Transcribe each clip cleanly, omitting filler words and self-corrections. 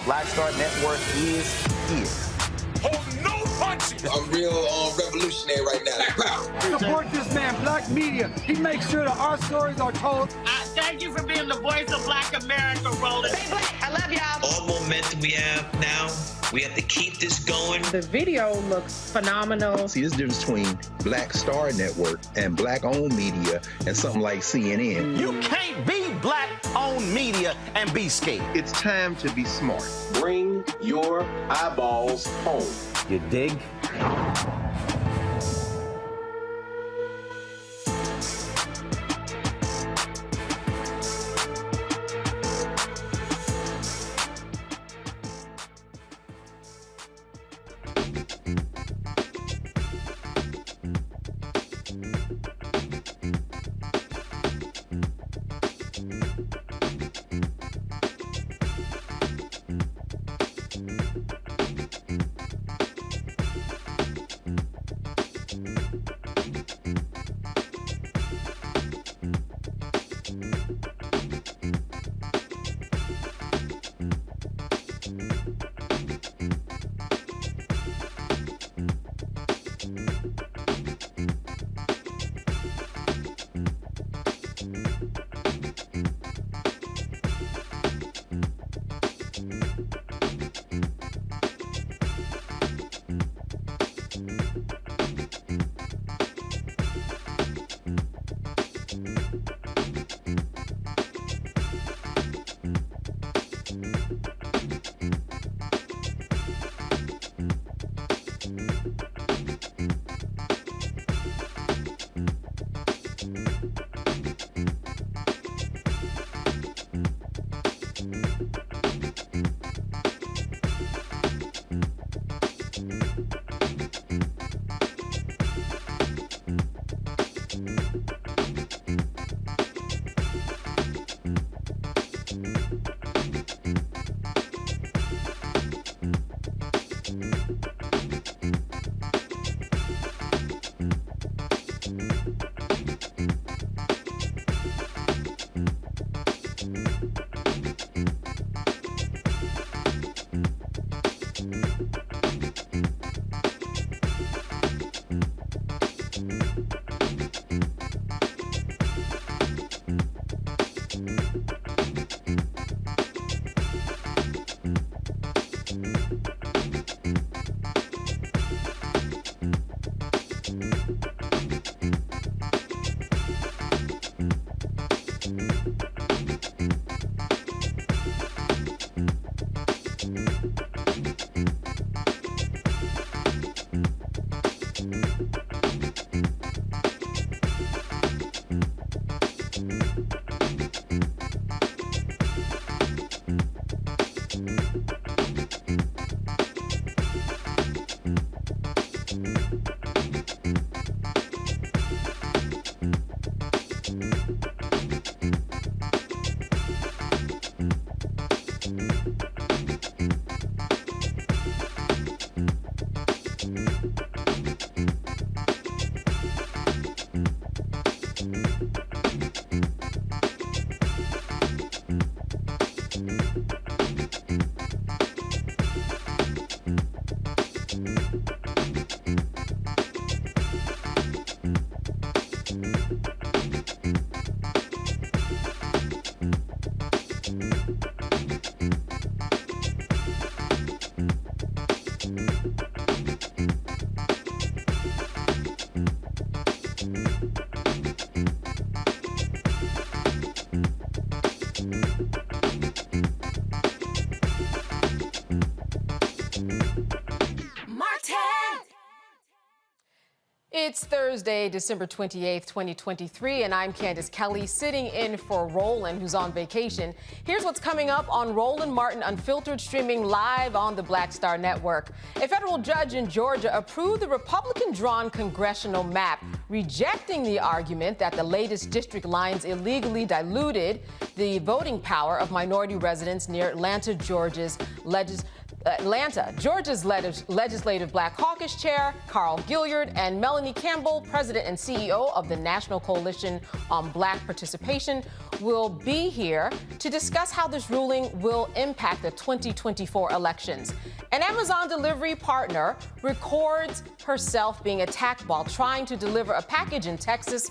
Black Star Network is here. Hold no punches! I'm real revolutionary right now. Black power. Support this man, Black Media. He makes sure that our stories are told. Thank you for being the voice of Black America, Roland. Stay black. I love y'all. All momentum we have now, we have to keep this going. The video looks phenomenal. See, this difference between Black Star Network and Black-owned media and something like CNN. You can't be Black-owned media and be scared. It's time to be smart. Bring your eyeballs home. You dig? It's Thursday, December 28th, 2023, and I'm Candace Kelly, sitting in for Roland, who's on vacation. Here's what's coming up on Roland Martin Unfiltered, streaming live on the Black Star Network. A federal judge in Georgia approved the Republican-drawn congressional map, rejecting the argument that the latest district lines illegally diluted the voting power of minority residents near Atlanta, Georgia's Atlanta, Georgia's Legislative Black Caucus Chair, Carl Gilliard, and Melanie Campbell, President and CEO of the National Coalition on Black Participation, will be here to discuss how this ruling will impact the 2024 elections. An Amazon delivery partner records herself being attacked while trying to deliver a package in Texas,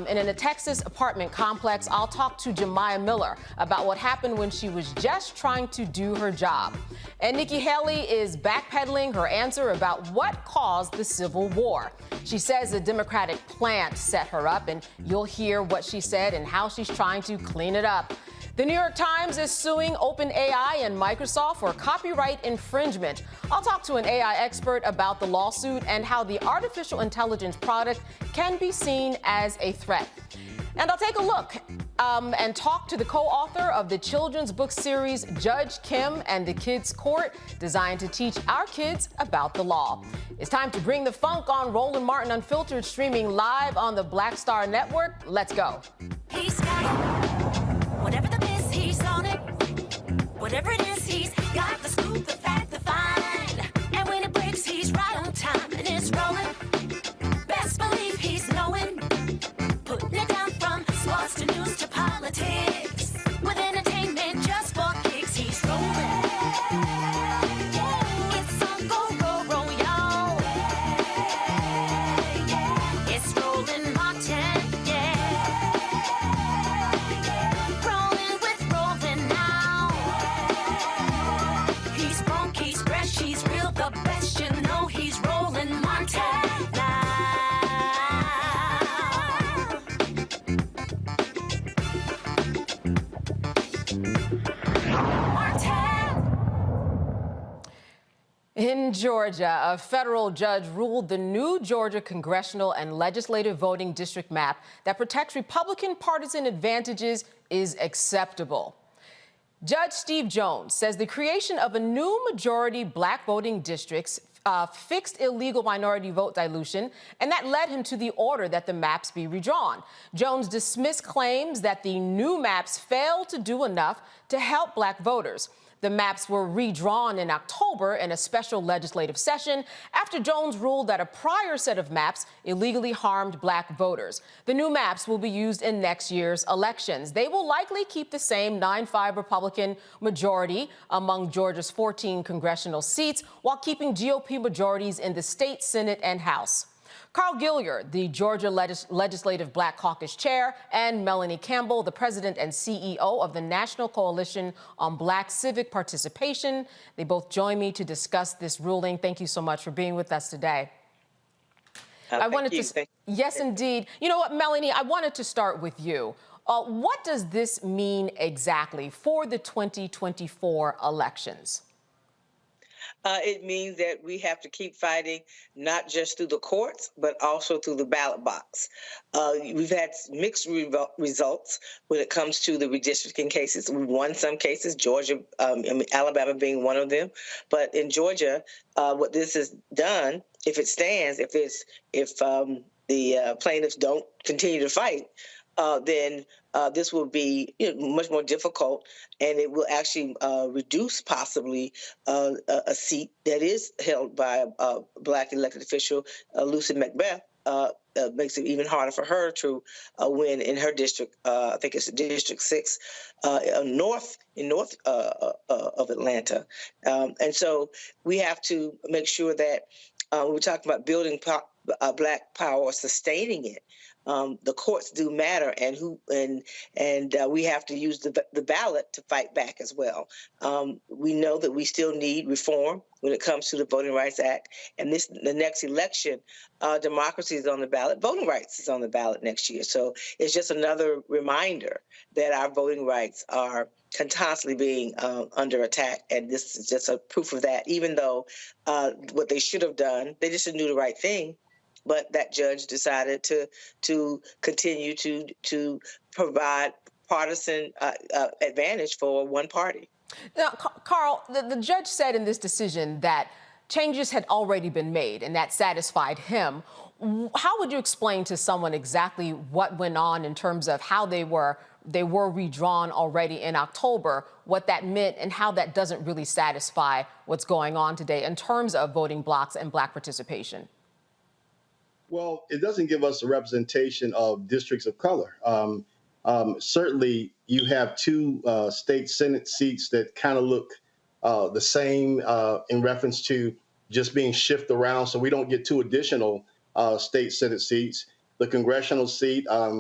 in a Texas apartment complex. I'll talk to Jemiah Miller about what happened when she was just trying to do her job. And Nikki Haley is backpedaling her answer about what caused the Civil War. She says the Democratic plant set her up, and you'll hear what she said and how she's trying to clean it up. The New York Times is suing OpenAI and Microsoft for copyright infringement. I'll talk to an AI expert about the lawsuit and how the artificial intelligence product can be seen as a threat. And I'll take a look and talk to the co-author of the children's book series, Judge Kim and the Kids Court, designed to teach our kids about the law. It's time to bring the funk on Roland Martin Unfiltered, streaming live on the Black Star Network. Let's go. He's got it. Whatever the miss, he's on it. Whatever it is, he's got the scoop, the fact, the find. And when it breaks, he's right on time, and it's rolling. Best believe he's knowing. Putting it down from sports to news to politics. With entertainment just for kicks, he's rolling. It's on go, roll, y'all. It's Roland Martin, rolling with Roland now. He's funky, he's fresh, he's real, the best, you know he's Roland Martin now. In Georgia, a federal judge ruled the new Georgia congressional and legislative voting district map that protects Republican partisan advantages is acceptable. Judge Steve Jones says the creation of a new majority black voting districts fixed illegal minority vote dilution, and that led him to the order that the maps be redrawn. Jones dismissed claims that the new maps failed to do enough to help black voters. The maps were redrawn in October in a special legislative session after Jones ruled that a prior set of maps illegally harmed black voters. The new maps will be used in next year's elections. They will likely keep the same 9-5 Republican majority among Georgia's 14 congressional seats, while keeping GOP majorities in the state Senate and House. Carl Gilliard, the Georgia Legislative Black Caucus Chair, and Melanie Campbell, the President and CEO of the National Coalition on Black Civic Participation. They both join me to discuss this ruling. Thank you so much for being with us today. Yes, indeed. You know what, Melanie, I wanted to start with you. What does this mean exactly for the 2024 elections? It means that we have to keep fighting, not just through the courts, but also through the ballot box. We've had mixed results when it comes to the redistricting cases. We've won some cases, Georgia, Alabama being one of them. But in Georgia, what this has done, if it stands, if the plaintiffs don't continue to fight, then this will be much more difficult, and it will actually reduce possibly a seat that is held by a black elected official, Lucy Macbeth. Makes it even harder for her to win in her district. I think it's District 6, north of Atlanta. And so we have to make sure that we're talking about building black power or sustaining it. The courts do matter, and we have to use the ballot to fight back as well. We know that we still need reform when it comes to the Voting Rights Act, and the next election, democracy is on the ballot, voting rights is on the ballot next year. So it's just another reminder that our voting rights are constantly being under attack, and this is just a proof of that. Even though what they should have done, they just didn't do the right thing. But that judge decided to continue to provide partisan advantage for one party. Now, Carl, the judge said in this decision that changes had already been made, and that satisfied him. How would you explain to someone exactly what went on in terms of how they were they were redrawn already in October, what that meant and how that doesn't really satisfy what's going on today in terms of voting blocks and Black participation? Well, it doesn't give us a representation of districts of color. Certainly, you have two state Senate seats that kind of look the same in reference to just being shifted around, so we don't get two additional state Senate seats. The congressional seat, prior,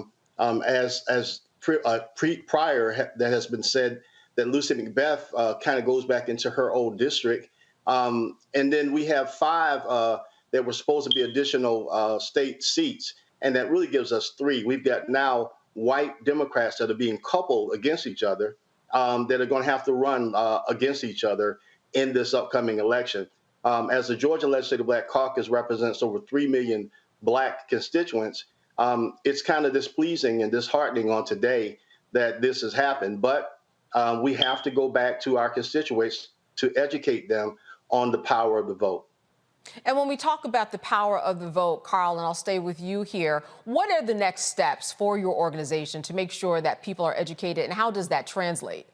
that has been said that Lucy McBeth kind of goes back into her old district. And then we have 5 that were supposed to be additional state seats, and that really gives us 3. We've got now white Democrats that are being coupled against each other that are going to have to run against each other in this upcoming election. As the Georgia Legislative Black Caucus represents over 3 million Black constituents, it's kind of displeasing and disheartening on today that this has happened. But we have to go back to our constituents to educate them on the power of the vote. And when we talk about the power of the vote, Carl, and I'll stay with you here, what are the next steps for your organization to make sure that people are educated, and how does that translate?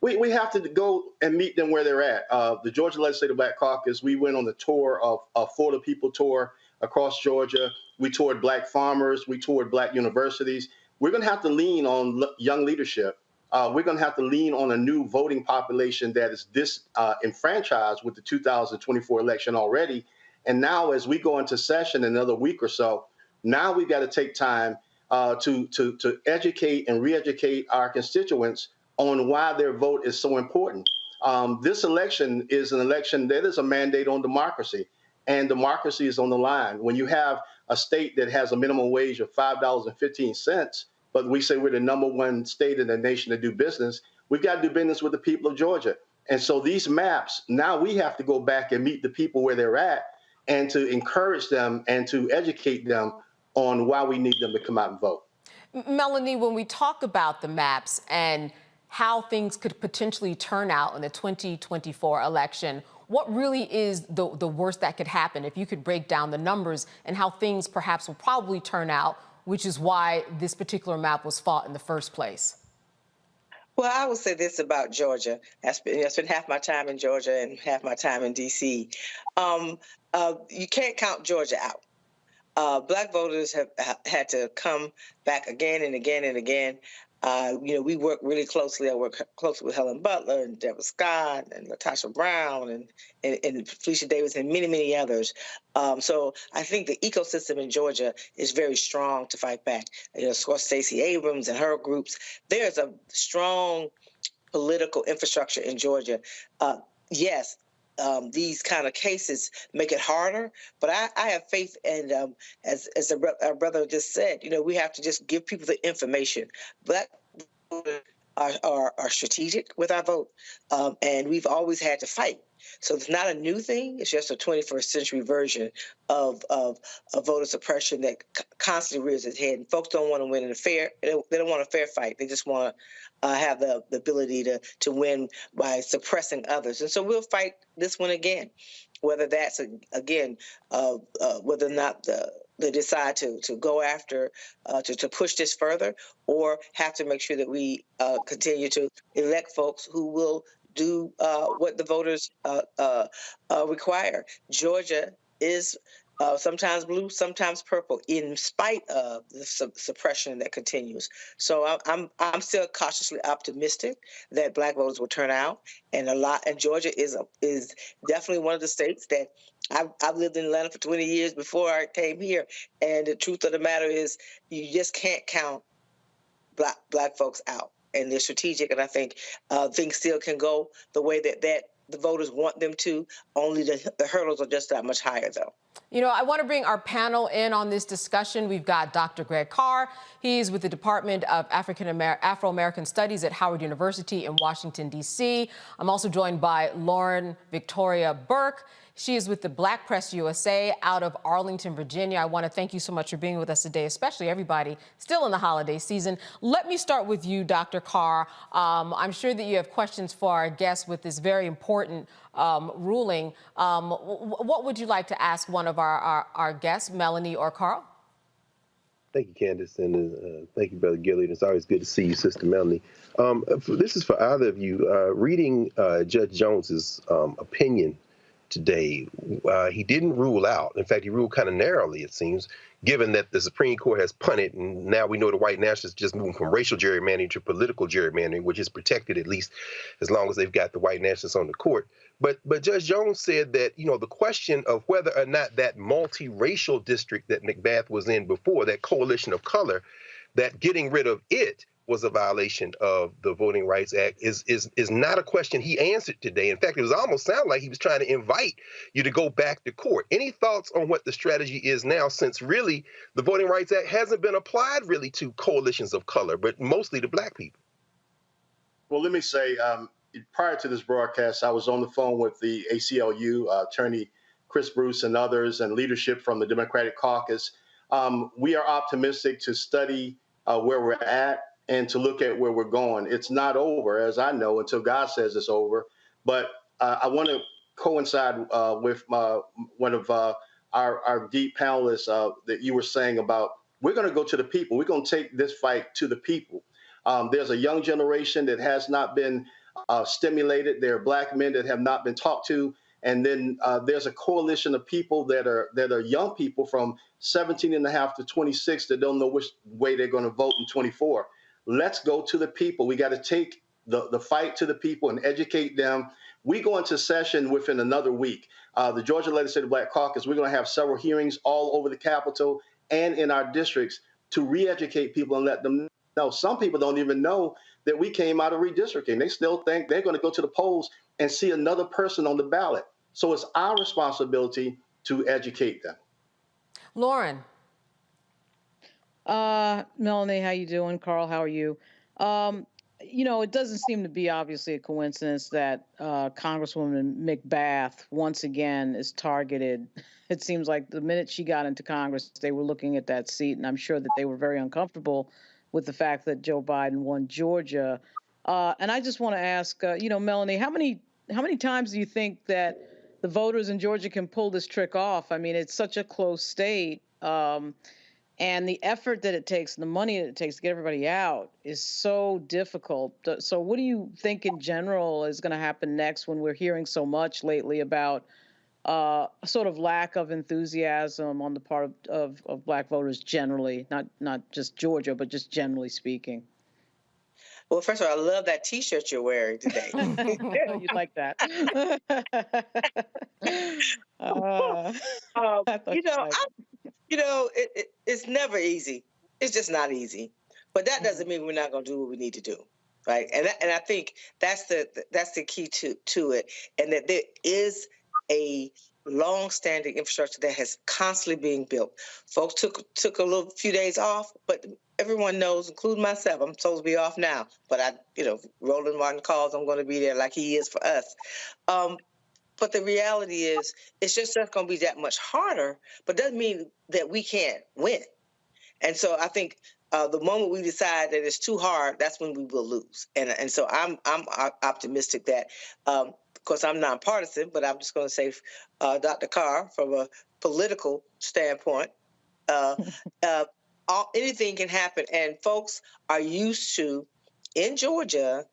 We have to go and meet them where they're at. The Georgia Legislative Black Caucus, we went on the tour of For the People tour across Georgia. We toured Black farmers. We toured Black universities. We're going to have to lean on young leadership. We're going to have to lean on a new voting population that is disenfranchised with the 2024 election already. And now as we go into session in another week or so, now we've got to take time to educate and re-educate our constituents on why their vote is so important. This election is an election that is a mandate on democracy, and democracy is on the line. When you have a state that has a minimum wage of $5.15, but we say we're the #1 state in the nation to do business, we've got to do business with the people of Georgia. And so these maps, now we have to go back and meet the people where they're at and to encourage them and to educate them on why we need them to come out and vote. Melanie, when we talk about the maps and how things could potentially turn out in the 2024 election, what really is the worst that could happen if you could break down the numbers and how things perhaps will probably turn out, which is why this particular map was fought in the first place? Well, I would say this about Georgia. I spent half my time in Georgia and half my time in D.C. You can't count Georgia out. Black voters have had to come back again and again and again. We work really closely. I work closely with Helen Butler and Deborah Scott and Latasha Brown and Felicia Davis and many, many others. So I think the ecosystem in Georgia is very strong to fight back. Of course, Stacey Abrams and her groups. There's a strong political infrastructure in Georgia. Yes. These kind of cases make it harder, but I have faith, and as our brother just said, we have to just give people the information. Black voters are strategic with our vote, and we've always had to fight. So it's not a new thing. It's just a 21st century version of voter suppression that constantly rears its head. And folks don't want to win in a fair. They don't want a fair fight. They just want to have the ability to win by suppressing others. And so we'll fight this one again, whether that's whether or not they decide to go after to push this further, or have to make sure that we continue to elect folks who will do what the voters require. Georgia is sometimes blue, sometimes purple, in spite of the suppression that continues. So I'm still cautiously optimistic that Black voters will turn out, and Georgia is definitely one of the states that I've lived in Atlanta for 20 years before I came here, and the truth of the matter is you just can't count Black folks out. And they're strategic, and I think things still can go the way that the voters want them to. Only the hurdles are just that much higher, though. I want to bring our panel in on this discussion. We've got Dr. Greg Carr. He's with the Department of Afro-American Studies at Howard University in Washington, D.C. I'm also joined by Lauren Victoria Burke. She is with the Black Press USA out of Arlington, Virginia. I want to thank you so much for being with us today, especially everybody still in the holiday season. Let me start with you, Dr. Carr. I'm sure that you have questions for our guests with this very important ruling. What would you like to ask one of our guests, Melanie or Carl? Thank you, Candace, and thank you, Brother Gilliard. It's always good to see you, Sister Melanie. This is for either of you. Reading Judge Jones's opinion today, he didn't rule out. In fact, he ruled kind of narrowly, it seems, given that the Supreme Court has punted, and now we know the white nationalists just moving from racial gerrymandering to political gerrymandering, which is protected at least as long as they've got the white nationalists on the court. But Judge Jones said that, the question of whether or not that multiracial district that McBath was in before, that coalition of color, that getting rid of it was a violation of the Voting Rights Act is not a question he answered today. In fact, it was almost sound like he was trying to invite you to go back to court. Any thoughts on what the strategy is now, since really the Voting Rights Act hasn't been applied really to coalitions of color, but mostly to Black people? Well, let me say, prior to this broadcast, I was on the phone with the ACLU, attorney Chris Bruce and others, and leadership from the Democratic Caucus. We are optimistic to study where we're at and to look at where we're going. It's not over, as I know, until God says it's over. But I want to coincide with one of our deep panelists that you were saying about, we're going to go to the people. We're going to take this fight to the people. There's a young generation that has not been stimulated. There are Black men that have not been talked to. And then there's a coalition of people that are young people from 17 and a half to 26 that don't know which way they're going to vote in 24. Let's go to the people. We got to take the fight to the people and educate them. We go into session within another week. The Georgia Legislative Black Caucus, we're going to have several hearings all over the Capitol and in our districts to re-educate people and let them know. Some people don't even know that we came out of redistricting. They still think they're going to go to the polls and see another person on the ballot. So it's our responsibility to educate them. Lauren. Melanie, how you doing? Carl, how are you? It doesn't seem to be obviously a coincidence that Congresswoman McBath once again is targeted. It seems like the minute she got into Congress, they were looking at that seat, and I'm sure that they were very uncomfortable with the fact that Joe Biden won Georgia. And I just want to ask, Melanie, how many times do you think that the voters in Georgia can pull this trick off? I mean, it's such a close state. And the effort that it takes, the money that it takes to get everybody out is so difficult. So what do you think in general is going to happen next when we're hearing so much lately about a sort of lack of enthusiasm on the part of Black voters generally, not just Georgia, but just generally speaking? Well, first of all, I love that T-shirt you're wearing today. You'd like that. It's never easy. It's just not easy. But that doesn't mean we're not going to do what we need to do, right? And I think that's the key to it, and that there is a long-standing infrastructure that has constantly being built. Folks took a few days off, but everyone knows, including myself, I'm supposed to be off now. But Roland Martin calls, I'm going to be there like he is for us. But the reality is, it's just going to be that much harder, but doesn't mean that we can't win. And so I think the moment we decide that it's too hard, that's when we will lose. And so I'm optimistic that, of course, I'm nonpartisan, but I'm just going to say, Dr. Carr, from a political standpoint, anything can happen. And folks are used to, in Georgia,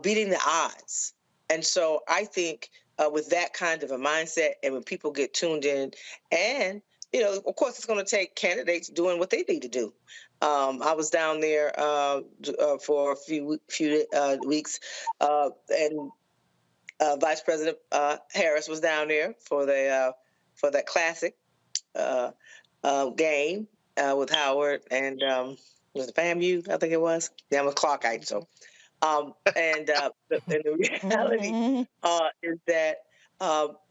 beating the odds. And so I think with that kind of a mindset, and when people get tuned in, and, of course, it's going to take candidates doing what they need to do. I was down there for a few weeks, and Vice President Harris was down there for that classic game with Howard and was it FAMU? I think it was. Yeah, I'm a Clarkite, so. And the reality is that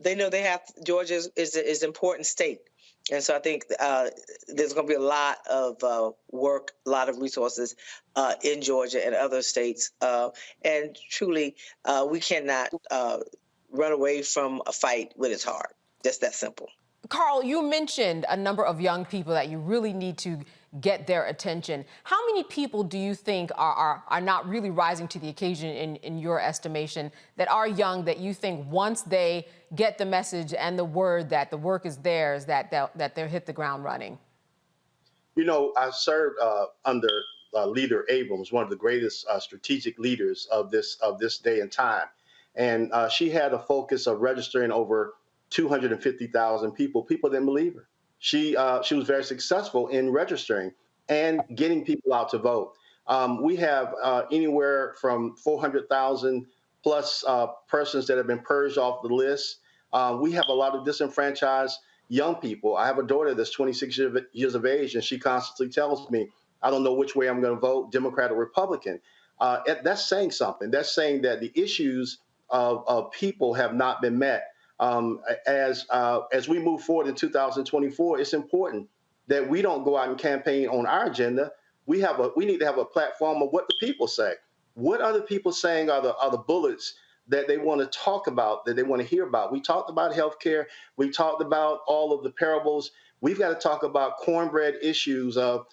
they know they have Georgia is an important state, and so I think there's going to be a lot of work, a lot of resources in Georgia and other states, and truly we cannot run away from a fight when it's hard. Just that simple. Carl, you mentioned a number of young people that you really need to get their attention. How many people do you think are not really rising to the occasion in your estimation, that are young, that you think once they get the message and the word that the work is theirs, that they'll hit the ground running? You know, I served under Leader Abrams, one of the greatest strategic leaders of this day and time, and she had a focus of registering over 250,000 people. People didn't believe her. She was very successful in registering and getting people out to vote. We have anywhere from 400,000 plus persons that have been purged off the list. We have a lot of disenfranchised young people. I have a daughter that's 26 years of age, and she constantly tells me, I don't know which way I'm going to vote, Democrat or Republican. That's saying something. That's saying that the issues of people have not been met. As we move forward in 2024, it's important that we don't go out and campaign on our agenda. We need to have a platform of what the people say. What are the people saying are the bullets that they want to talk about, that they want to hear about? We talked about healthcare. We talked about all of the parables. We've got to talk about cornbread issues of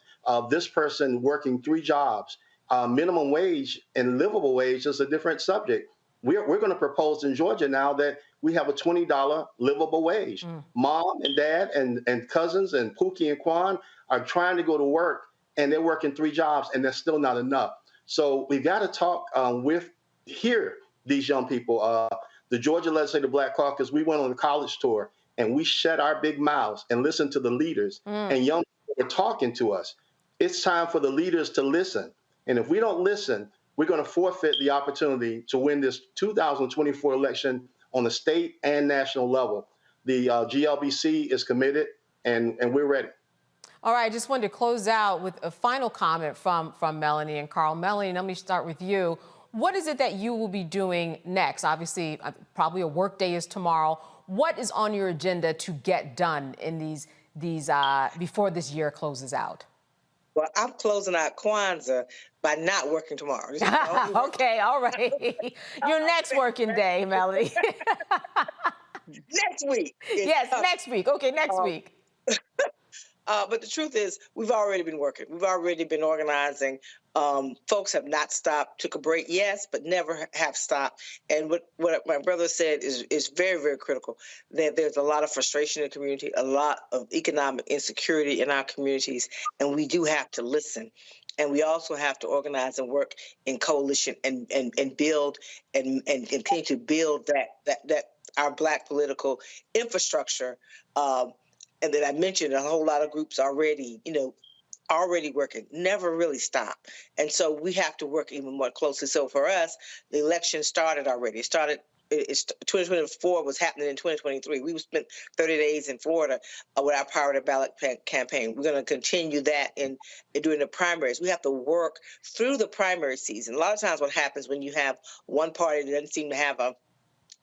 this person working 3 jobs. Minimum wage and livable wage is a different subject. We're going to propose in Georgia now that we have a $20 livable wage. Mom and dad and cousins and Pookie and Quan are trying to go to work, and they're working 3 jobs, and that's still not enough. So we've got to talk hear these young people. The Georgia Legislative Black Caucus, we went on a college tour, and we shut our big mouths and listened to the leaders, and young people were talking to us. It's time for the leaders to listen. And if we don't listen, we're going to forfeit the opportunity to win this 2024 election on the state and national level. The GLBC is committed, and we're ready. All right, I just wanted to close out with a final comment from Melanie and Carl. Melanie, let me start with you. What is it that you will be doing next? Obviously, probably a work day is tomorrow. What is on your agenda to get done in these before this year closes out? Well, I'm closing out Kwanzaa by not working tomorrow. Okay, all right. Your next working day, Melanie. Next week. Yes, next week. Okay, next week. But the truth is, we've already been working. We've already been organizing. Folks have not stopped, took a break, yes, but never have stopped. And what my brother said is very, very critical. That there's a lot of frustration in the community, a lot of economic insecurity in our communities, and we do have to listen. And we also have to organize and work in coalition and build and continue to build that our Black political infrastructure. And then I mentioned a whole lot of groups already working, never really stop. And so we have to work even more closely. So for us, the election started already. 2024 was happening in 2023. We spent 30 days in Florida with our Power to Ballot campaign. We're going to continue that during the primaries. We have to work through the primary season. A lot of times what happens when you have one party that doesn't seem to have a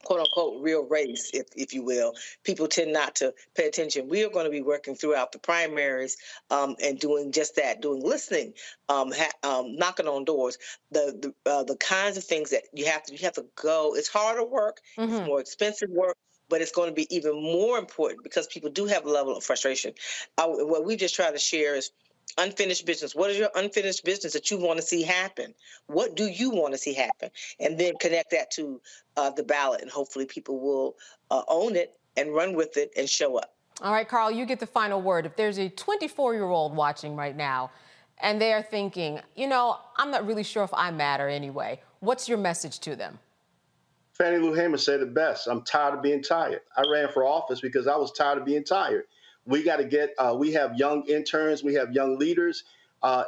quote unquote real race, if you will, people tend not to pay attention. We are going to be working throughout the primaries and doing just that, doing listening, knocking on doors, the kinds of things that you have to go. It's harder work, it's more expensive work, but it's going to be even more important because people do have a level of frustration. What we just try to share is unfinished business. What is your unfinished business that you want to see happen? What do you want to see happen? And then connect that to the ballot, and hopefully people will own it and run with it and show up. All right, Carl, you get the final word. If there's a 24-year-old watching right now and they are thinking, I'm not really sure if I matter anyway, what's your message to them? Fannie Lou Hamer said it best. I'm tired of being tired. I ran for office because I was tired of being tired. We got to we have young interns, we have young leaders.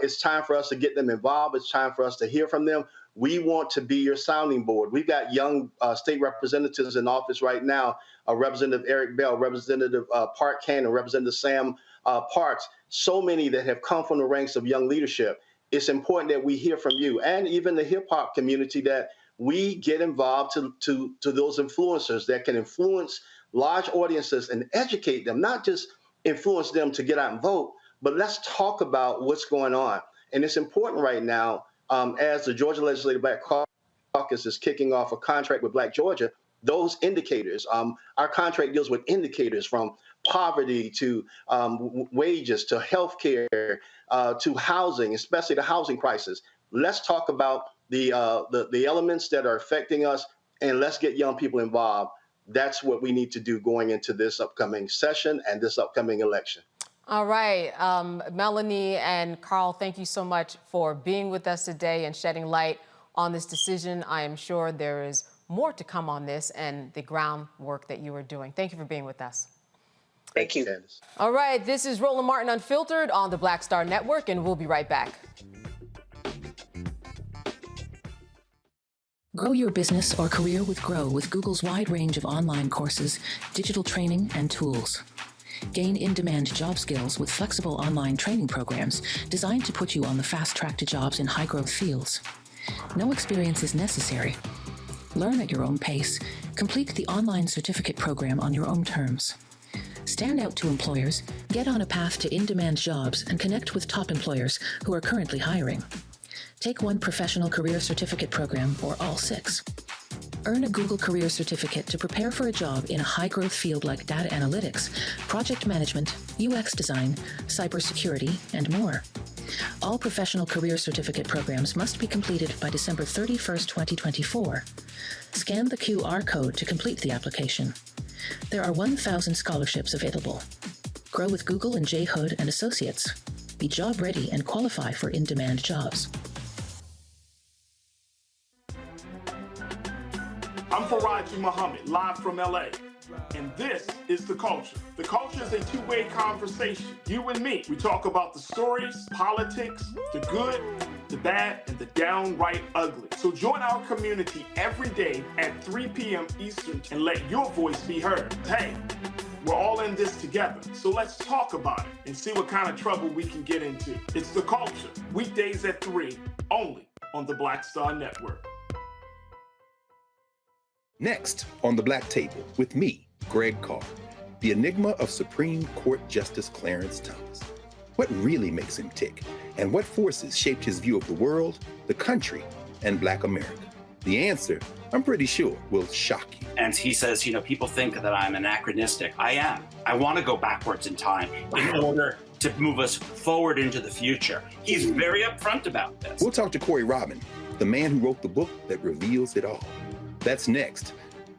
It's time for us to get them involved. It's time for us to hear from them. We want to be your sounding board. We've got young state representatives in office right now, Representative Eric Bell, Representative Park Cannon, Representative Sam Parks, so many that have come from the ranks of young leadership. It's important that we hear from you and even the hip hop community, that we get involved to those influencers that can influence large audiences and educate them, not just influence them to get out and vote, but let's talk about what's going on. And it's important right now, as the Georgia Legislative Black Caucus is kicking off a contract with Black Georgia, those indicators, our contract deals with indicators from poverty to wages to healthcare to housing, especially the housing crisis. Let's talk about the elements that are affecting us, and let's get young people involved. That's what we need to do going into this upcoming session and this upcoming election. All right. Melanie and Carl, thank you so much for being with us today and shedding light on this decision. I am sure there is more to come on this and the groundwork that you are doing. Thank you for being with us. Thank you. Candace. All right. This is Roland Martin Unfiltered on the Black Star Network, and we'll be right back. Grow your business or career with Grow with Google's wide range of online courses, digital training, and tools. Gain in-demand job skills with flexible online training programs designed to put you on the fast track to jobs in high-growth fields. No experience is necessary. Learn at your own pace. Complete the online certificate program on your own terms. Stand out to employers, get on a path to in-demand jobs, and connect with top employers who are currently hiring. Take one professional career certificate program or all 6. Earn a Google Career Certificate to prepare for a job in a high-growth field like data analytics, project management, UX design, cybersecurity, and more. All professional career certificate programs must be completed by December 31st, 2024. Scan the QR code to complete the application. There are 1,000 scholarships available. Grow with Google and J. Hood and Associates. Be job ready and qualify for in-demand jobs. I'm Faraji Muhammad, live from LA. And this is The Culture. The Culture is a two-way conversation. You and me. We talk about the stories, politics, the good, the bad, and the downright ugly. So join our community every day at 3 p.m. Eastern and let your voice be heard. Hey, we're all in this together. So let's talk about it and see what kind of trouble we can get into. It's The Culture, weekdays at 3, only on the Black Star Network. Next on the Black Table with me, Greg Carr, the enigma of Supreme Court Justice Clarence Thomas. What really makes him tick, and what forces shaped his view of the world, the country, and Black America? The answer, I'm pretty sure, will shock you. And he says, people think that I'm anachronistic. I am. I want to go backwards in time in order to move us forward into the future. He's very upfront about this. We'll talk to Corey Robin, the man who wrote the book that reveals it all. That's next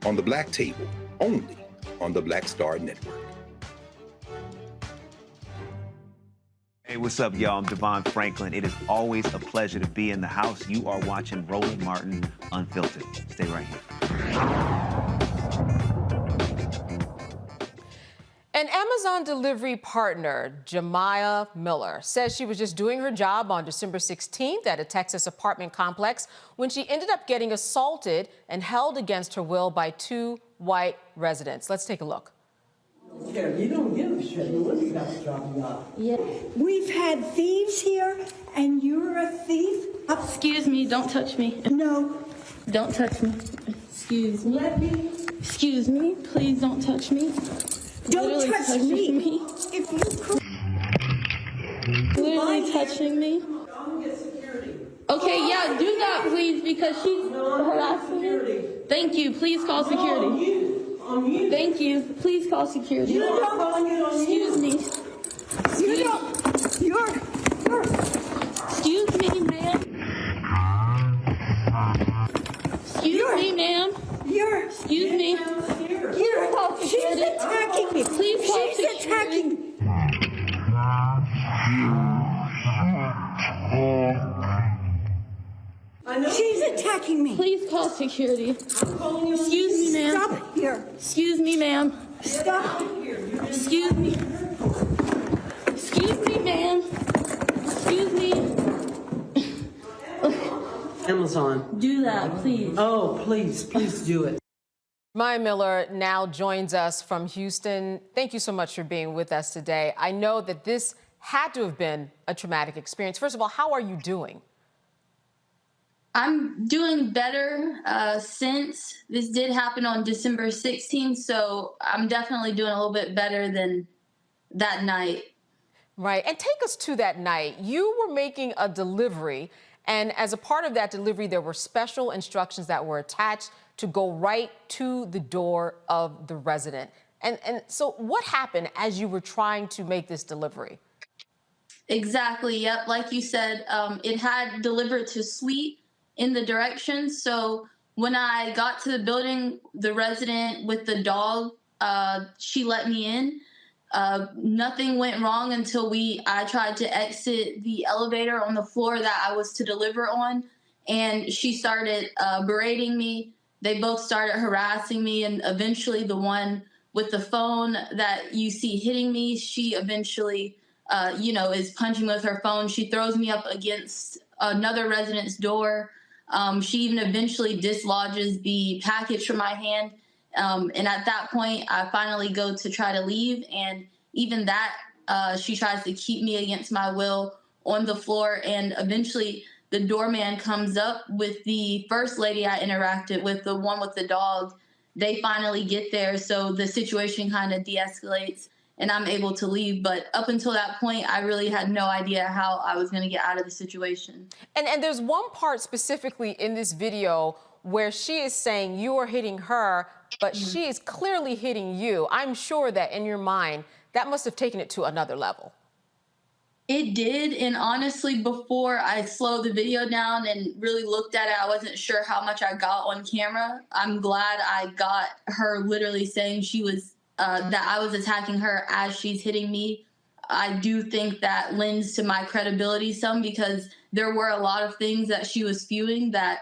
on the Black Table, only on the Black Star Network. Hey, what's up, y'all? I'm Devon Franklin. It is always a pleasure to be in the house. You are watching Roland Martin Unfiltered. Stay right here. An Amazon delivery partner, Jemiah Miller, says she was just doing her job on December 16th at a Texas apartment complex when she ended up getting assaulted and held against her will by 2 white residents. Let's take a look. You don't give a shit. You got a job. Yeah. We've had thieves here, and you're a thief? Excuse me, don't touch me. No. Don't touch me. Excuse me. Let me. Excuse me, please don't touch me. Don't Literally touch me. If you literally touching me. Okay, yeah, do that, please, because she's harassing me. Thank you. Please call security. Thank you. Please call security. You don't. Excuse me. You don't. You're. Excuse me, ma'am. Excuse me, ma'am. Excuse me. She's attacking me. Please call She's attacking me. She's attacking me. Please call security. Excuse me, ma'am. Stop here. Excuse me, ma'am. Stop. Excuse me. Excuse me, ma'am. Excuse me. Amazon. Do that, please. Oh, please do it. Jemiah Miller now joins us from Houston. Thank you so much for being with us today. I know that this had to have been a traumatic experience. First of all, how are you doing? I'm doing better since this did happen on December 16th, so I'm definitely doing a little bit better than that night. Right. And take us to that night. You were making a delivery, and as a part of that delivery, there were special instructions that were attached to go right to the door of the resident. And so what happened as you were trying to make this delivery? Exactly. Yep. Like you said, it had delivered to suite in the directions. So when I got to the building, the resident with the dog, she let me in. Nothing went wrong until I tried to exit the elevator on the floor that I was to deliver on, and she started berating me. They both started harassing me, and eventually the one with the phone that you see hitting me, she eventually, is punching with her phone. She throws me up against another resident's door. She even eventually dislodges the package from my hand. And at that point, I finally go to try to leave. And even that, she tries to keep me against my will on the floor. And eventually the doorman comes up with the first lady I interacted with, the one with the dog. They finally get there. So the situation kind of de-escalates and I'm able to leave. But up until that point, I really had no idea how I was going to get out of the situation. And there's one part specifically in this video where she is saying you are hitting her, but she is clearly hitting you. I'm sure that in your mind, that must have taken it to another level. It did. And honestly, before I slowed the video down and really looked at it, I wasn't sure how much I got on camera. I'm glad I got her literally saying she was that I was attacking her as she's hitting me. I do think that lends to my credibility some, because there were a lot of things that she was spewing that,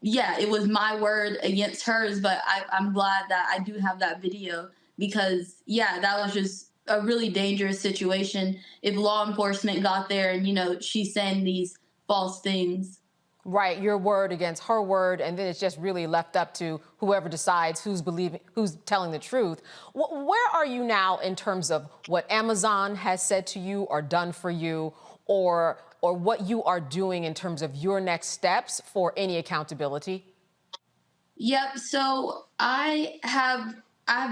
it was my word against hers, but I'm glad that I do have that video because, that was just a really dangerous situation if law enforcement got there and, she's saying these false things. Right, your word against her word, and then it's just really left up to whoever decides who's telling the truth. Where are you now in terms of what Amazon has said to you or done for you, or what you are doing in terms of your next steps for any accountability? Yep, so I've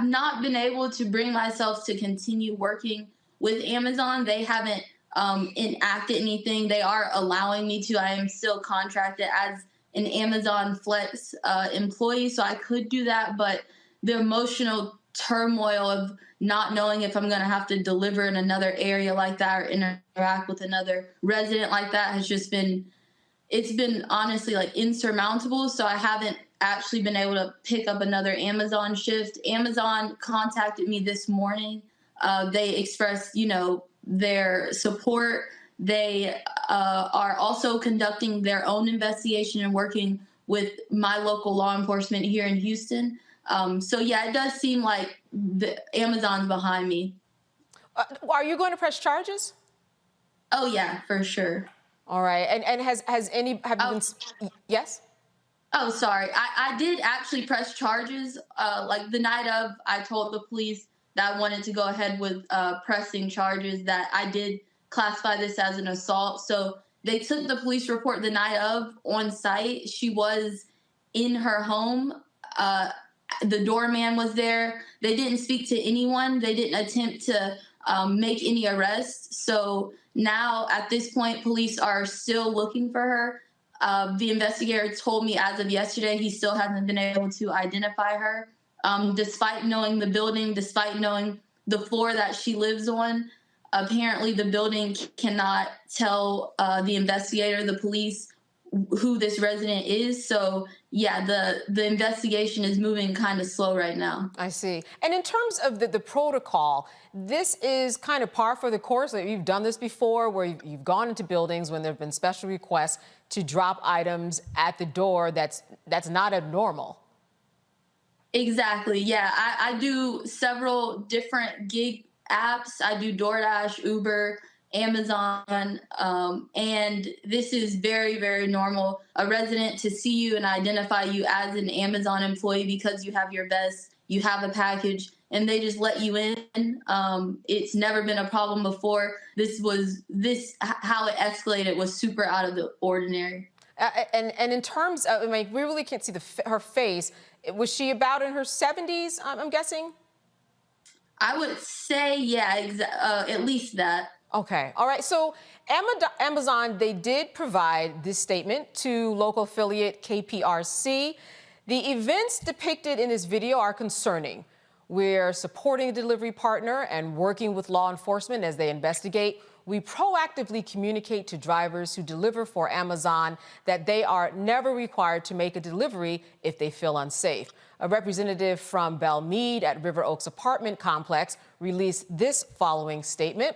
not been able to bring myself to continue working with Amazon. They haven't enacted anything. They are allowing me to. I am still contracted as an Amazon Flex employee, so I could do that. But the emotional turmoil of not knowing if I'm going to have to deliver in another area like that or interact with another resident like that has just it's been honestly like insurmountable. So I haven't actually been able to pick up another Amazon shift. Amazon contacted me this morning. They expressed, their support. They are also conducting their own investigation and working with my local law enforcement here in Houston. It does seem like Amazon's behind me. Are you going to press charges? Oh yeah, for sure. All right. And yes? Oh, sorry. I did actually press charges. Like the night of, I told the police that I wanted to go ahead with pressing charges, that I did classify this as an assault. So they took the police report the night of on site. She was in her home. The doorman was there. They didn't speak to anyone. They didn't attempt to make any arrests. So now at this point, police are still looking for her. The investigator told me as of yesterday, he still hasn't been able to identify her. Despite knowing the building, despite knowing the floor that she lives on, apparently the building cannot tell the investigator, the police, who this resident is. So the investigation is moving kind of slow right now. I see. And in terms of the protocol, this is kind of par for the course. Like, you've done this before where you've gone into buildings when there have been special requests to drop items at the door that's not abnormal. Exactly. Yeah, I do several different gig apps. I do DoorDash, Uber, Amazon, and this is very, very normal. A resident to see you and identify you as an Amazon employee because you have your vest, you have a package, and they just let you in. It's never been a problem before. How it escalated was super out of the ordinary. And in terms of, we really can't see her face. Was she about in her 70s, I'm guessing? I would say, at least that. Okay. All right. So Amazon, they did provide this statement to local affiliate KPRC. The events depicted in this video are concerning. We're supporting a delivery partner and working with law enforcement as they investigate. We proactively communicate to drivers who deliver for Amazon that they are never required to make a delivery if they feel unsafe. A representative from Belle Meade at River Oaks apartment complex released this following statement.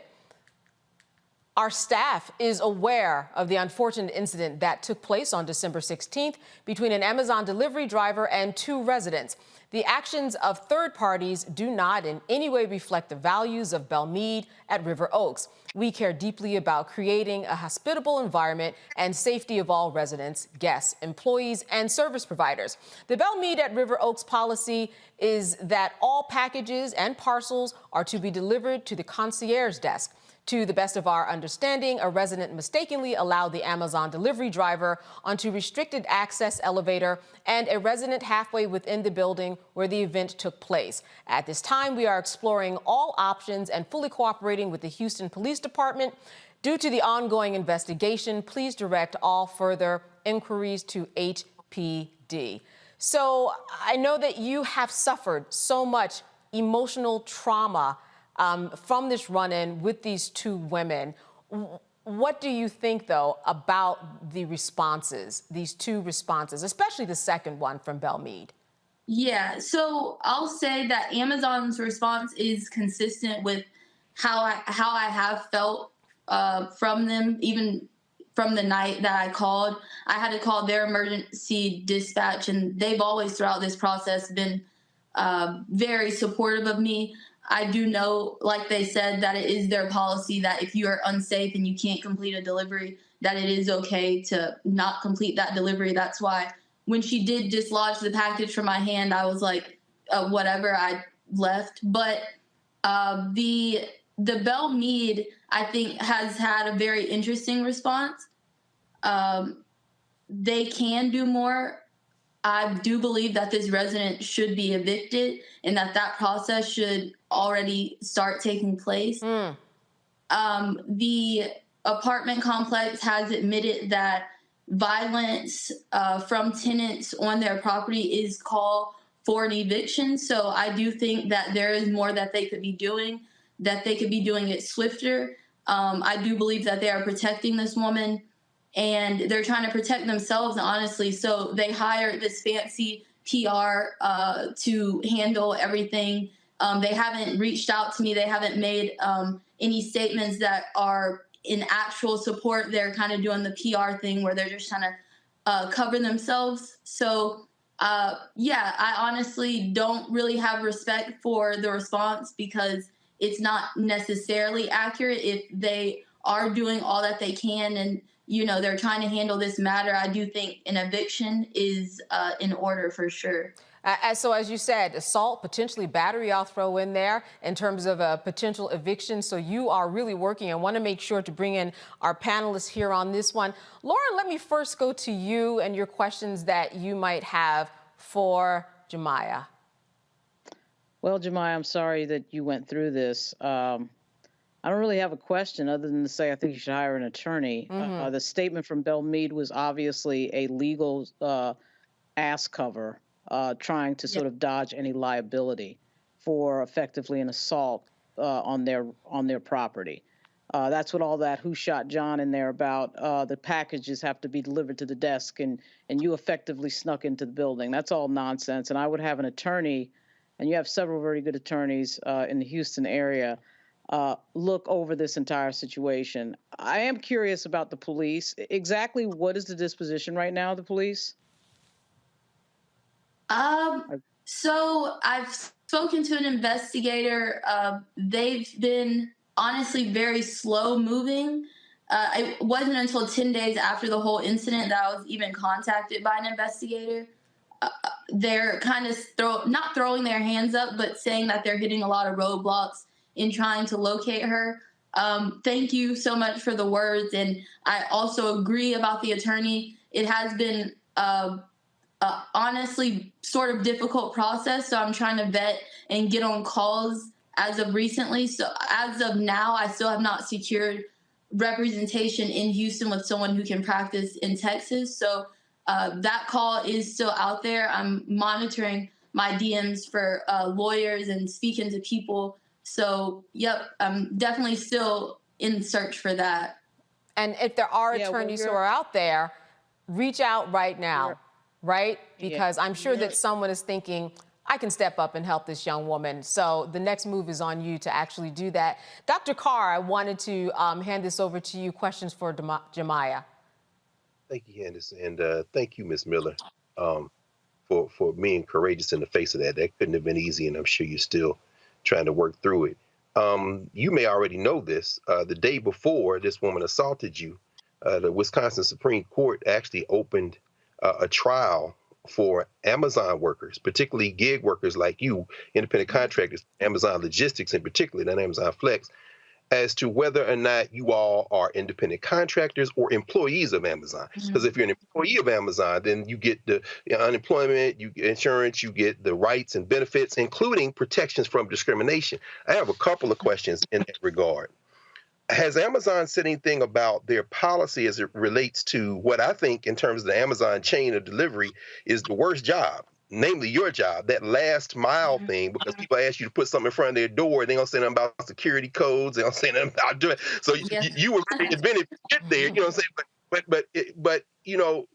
Our staff is aware of the unfortunate incident that took place on December 16th between an Amazon delivery driver and 2 residents. The actions of third parties do not in any way reflect the values of Belle Meade at River Oaks. We care deeply about creating a hospitable environment and safety of all residents, guests, employees, and service providers. The Belle Meade at River Oaks policy is that all packages and parcels are to be delivered to the concierge desk. To the best of our understanding, a resident mistakenly allowed the Amazon delivery driver onto restricted access elevator and a resident halfway within the building where the event took place. At this time, we are exploring all options and fully cooperating with the Houston Police Department. Due to the ongoing investigation, please direct all further inquiries to HPD. So I know that you have suffered so much emotional trauma from this run-in with these 2 women. What do you think, though, about the responses, these 2 responses, especially the second one from Belle Meade? Yeah, so I'll say that Amazon's response is consistent with how I have felt from them, even from the night that I called. I had to call their emergency dispatch, and they've always throughout this process been very supportive of me. I do know, like they said, that it is their policy that if you are unsafe and you can't complete a delivery, that it is okay to not complete that delivery. That's why when she did dislodge the package from my hand, I was like, whatever, I left. But the Belle Meade, I think, has had a very interesting response. They can do more. I do believe that this resident should be evicted and that process should already start taking place. The apartment complex has admitted that violence from tenants on their property is call for an eviction. So I do think that there is more that they could be doing, that they could be doing it swifter. I do believe that they are protecting this woman, and they're trying to protect themselves, honestly. So they hired this fancy PR to handle everything. They haven't reached out to me. They haven't made any statements that are in actual support. They're kind of doing the PR thing where they're just trying to cover themselves. So, yeah, I honestly don't really have respect for the response because it's not necessarily accurate. If they are doing all that they can and they're trying to handle this matter, I do think an eviction is in order for sure. So as you said, assault, potentially battery, I'll throw in there in terms of a potential eviction. So you are really working. I want to make sure to bring in our panelists here on this one. Laura, let me first go to you and your questions that you might have for Jemiah. Well, Jemiah, I'm sorry that you went through this. I don't really have a question other than to say I think you should hire an attorney. The statement from Belle Meade was obviously a legal ass cover, trying to sort of dodge any liability for effectively an assault on their property. That's what all that "who shot John" in there about. The packages have to be delivered to the desk, and you effectively snuck into the building. That's all nonsense. And I would have an attorney, and you have several very good attorneys in the Houston area, look over this entire situation. I am curious about the police. Exactly what is the disposition right now of the police? So I've spoken to an investigator. They've been honestly very slow moving. It wasn't until 10 days after the whole incident that I was even contacted by an investigator. They're kind of not throwing their hands up, but saying that they're hitting a lot of roadblocks in trying to locate her. Thank you so much for the words. And I also agree about the attorney. It has been honestly sort of difficult process. So I'm trying to vet and get on calls as of recently. So as of now, I still have not secured representation in Houston with someone who can practice in Texas. So that call is still out there. I'm monitoring my DMs for lawyers and speaking to people. So, yep, I'm definitely still in search for that. And if there are attorneys who are out there, reach out right now. right? Because I'm sure that someone is thinking, I can step up and help this young woman. So the next move is on you to actually do that. Dr. Carr, I wanted to hand this over to you. Questions for Jemiah. Thank you, Candace, and thank you, Ms. Miller, for being courageous in the face of that. That couldn't have been easy, and I'm sure you're still trying to work through it. You may already know this. The day before this woman assaulted you, the Wisconsin Supreme Court actually opened a trial for Amazon workers, particularly gig workers like you, independent contractors, Amazon Logistics in particular, not Amazon Flex, as to whether or not you all are independent contractors or employees of Amazon. Because if you're an employee of Amazon, then you get the unemployment, you get insurance, you get the rights and benefits, including protections from discrimination. I have a couple of questions in that regard. Has Amazon said anything about their policy as it relates to what I think in terms of the Amazon chain of delivery is the worst job? Namely your job, that last mile thing, because people ask you to put something in front of their door, they don't say nothing about security codes, they don't say nothing about doing it. So you were very inventive to get there, you know what I'm saying? But you know,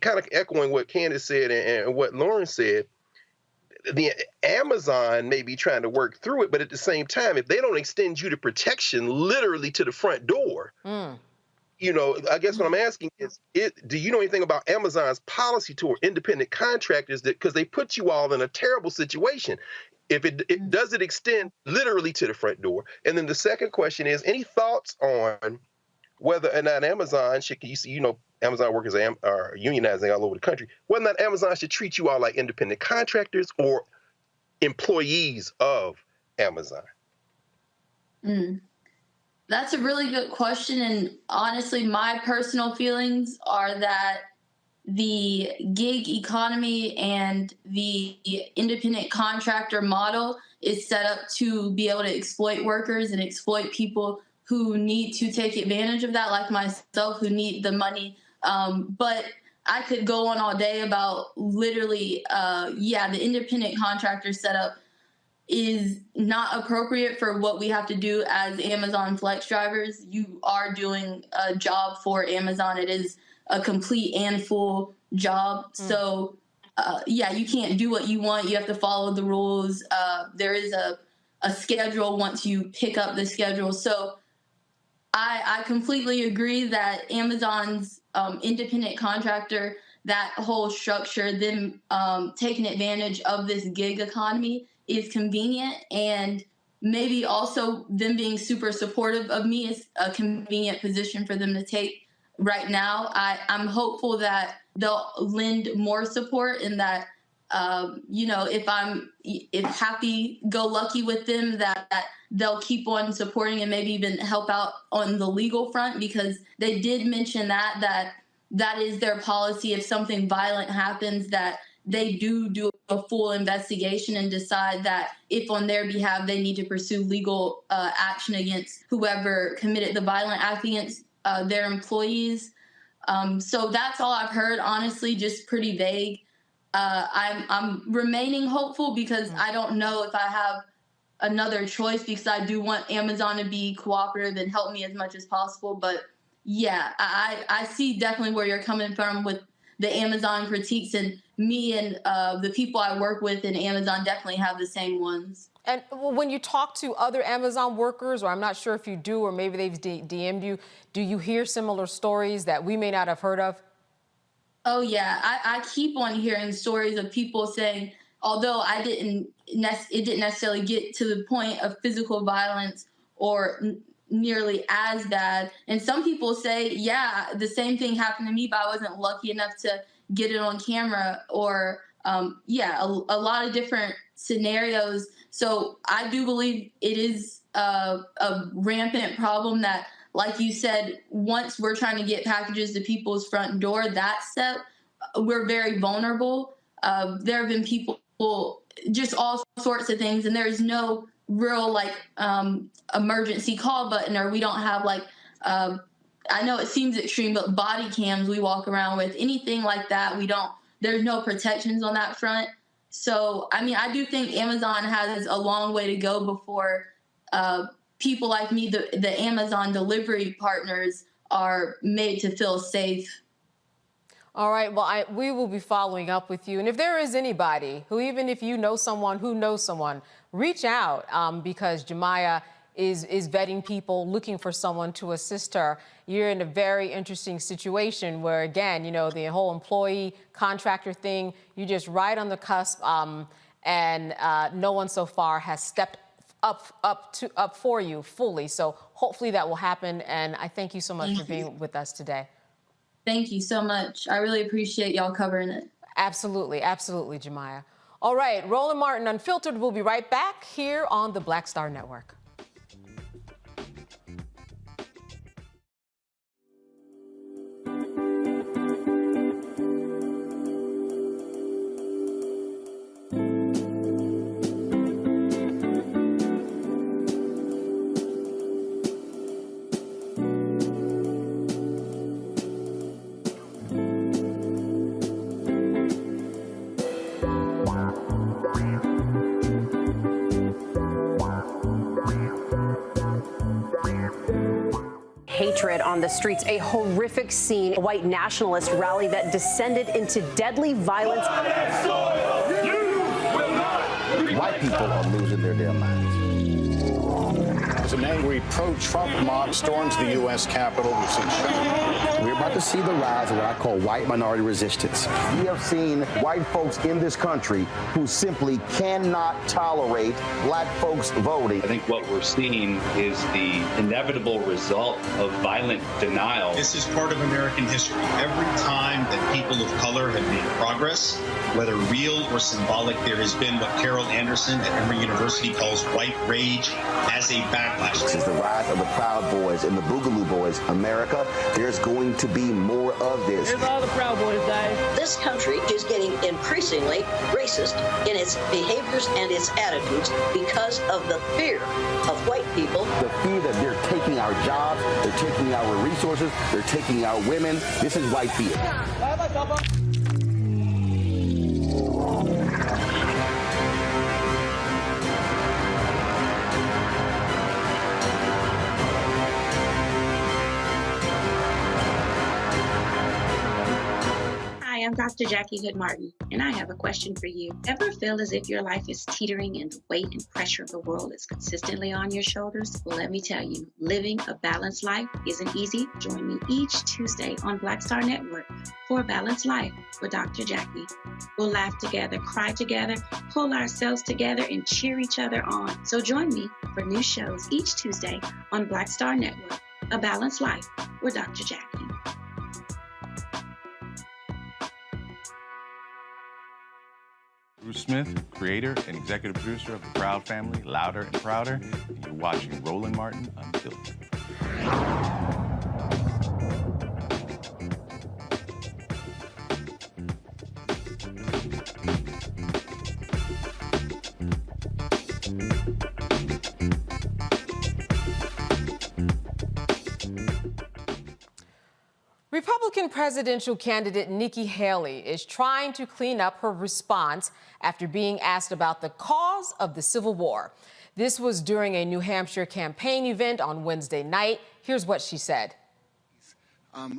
kind of echoing what Candace said and what Lauren said, the Amazon may be trying to work through it, but at the same time, if they don't extend you the protection literally to the front door, you know, I guess what I'm asking is, do you know anything about Amazon's policy toward independent contractors? That because they put you all in a terrible situation. If it does it extend literally to the front door? And then the second question is, any thoughts on whether or not Amazon should, you know, Amazon workers are unionizing all over the country, whether or not Amazon should treat you all like independent contractors or employees of Amazon? That's a really good question. And honestly, my personal feelings are that the gig economy and the independent contractor model is set up to be able to exploit workers and exploit people who need to take advantage of that, like myself, who need the money. But I could go on all day about literally, the independent contractor setup is not appropriate for what we have to do as Amazon Flex drivers. You are doing a job for Amazon. It is a complete and full job. So, you can't do what you want. You have to follow the rules. There is a schedule once you pick up the schedule. So I completely agree that Amazon's independent contractor, that whole structure, them taking advantage of this gig economy is convenient, and maybe also them being super supportive of me is a convenient position for them to take right now. I'm hopeful that they'll lend more support, and that if happy-go-lucky with them, that they'll keep on supporting and maybe even help out on the legal front, because they did mention that is their policy. If something violent happens, that they do a full investigation and decide that if on their behalf they need to pursue legal action against whoever committed the violent act against their employees. So that's all I've heard, honestly, just pretty vague. I'm remaining hopeful because I don't know if I have another choice, because I do want Amazon to be cooperative and help me as much as possible. But yeah, I see definitely where you're coming from with the Amazon critiques, and me and the people I work with in Amazon definitely have the same ones. And when you talk to other Amazon workers, or I'm not sure if you do, or maybe they've DM'd you, do you hear similar stories that we may not have heard of? Oh, yeah. I keep on hearing stories of people saying, although it didn't necessarily get to the point of physical violence or nearly as bad. And some people say, yeah, the same thing happened to me, but I wasn't lucky enough to get it on camera, or a lot of different scenarios. So I do believe it is a rampant problem that, like you said, once we're trying to get packages to people's front door, that step, we're very vulnerable. There have been people, just all sorts of things, and there's no real emergency call button, or we don't have I know it seems extreme, but body cams we walk around with, anything like that, there's no protections on that front. So, I mean, I do think Amazon has a long way to go before people like me, the Amazon delivery partners, are made to feel safe. All right, well, we will be following up with you. And if there is anybody who, even if you know someone who knows someone, reach out because Jemiah is vetting people, looking for someone to assist her. You're in a very interesting situation where, again, you know, the whole employee contractor thing, you're just right on the cusp, and no one so far has stepped up for you fully. So hopefully that will happen. And I thank you so much for being with us today. Thank you so much. I really appreciate y'all covering it. Absolutely, absolutely, Jemiah. All right, Roland Martin Unfiltered will be right back here on the Black Star Network. Hatred on the streets, a horrific scene, a white nationalist rally that descended into deadly violence. White people are losing their damn minds. As an angry pro-Trump mob storms the U.S. Capitol, we've seen shooting. We're about to see the rise of what I call white minority resistance. We have seen white folks in this country who simply cannot tolerate black folks voting. I think what we're seeing is the inevitable result of violent denial. This is part of American history. Every time that people of color have made progress, whether real or symbolic, there has been what Carol Anderson at Emory University calls white rage as a backlash. This is the rise of the Proud Boys and the Boogaloo Boys. America, there's going to be more of this. Here's all the Proud Boys, guys. This country is getting increasingly racist in its behaviors and its attitudes because of the fear of white people. The fear that they're taking our jobs, they're taking our resources, they're taking our women. This is white fear. Hi, I'm Dr. Jackie Hood Martin, and I have a question for you. Ever feel as if your life is teetering and the weight and pressure of the world is consistently on your shoulders? Well, let me tell you, living a balanced life isn't easy. Join me each Tuesday on Black Star Network for A Balanced Life with Dr. Jackie. We'll laugh together, cry together, pull ourselves together, and cheer each other on. So join me for new shows each Tuesday on Black Star Network, A Balanced Life with Dr. Jackie. Bruce Smith, creator and executive producer of The Proud Family, Louder and Prouder, and you're watching Roland Martin Unfiltered. Republican presidential candidate Nikki Haley is trying to clean up her response after being asked about the cause of the Civil War. This was during a New Hampshire campaign event on Wednesday night. Here's what she said.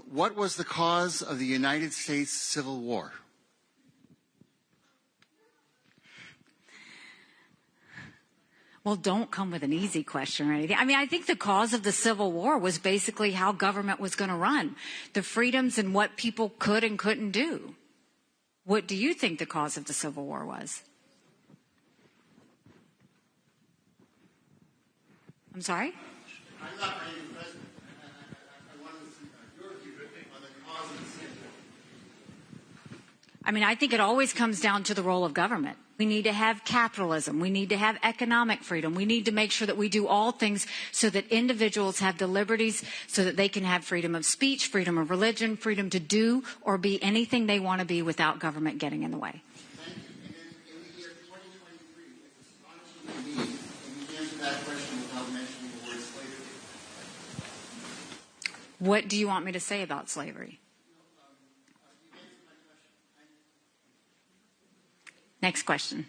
What was the cause of the United States Civil War? Well, don't come with an easy question or anything. I mean, I think the cause of the Civil War was basically how government was going to run, the freedoms and what people could and couldn't do. What do you think the cause of the Civil War was? I'm sorry? I'm not running for president. I want your view on the cause of the Civil War. I mean, I think it always comes down to the role of government. We need to have capitalism. We need to have economic freedom. We need to make sure that we do all things so that individuals have the liberties so that they can have freedom of speech, freedom of religion, freedom to do or be anything they want to be without government getting in the way. Thank you. And in the year 2023, it's astonishing to me, and you answer that question without mentioning the word slavery. What do you want me to say about slavery? Next question.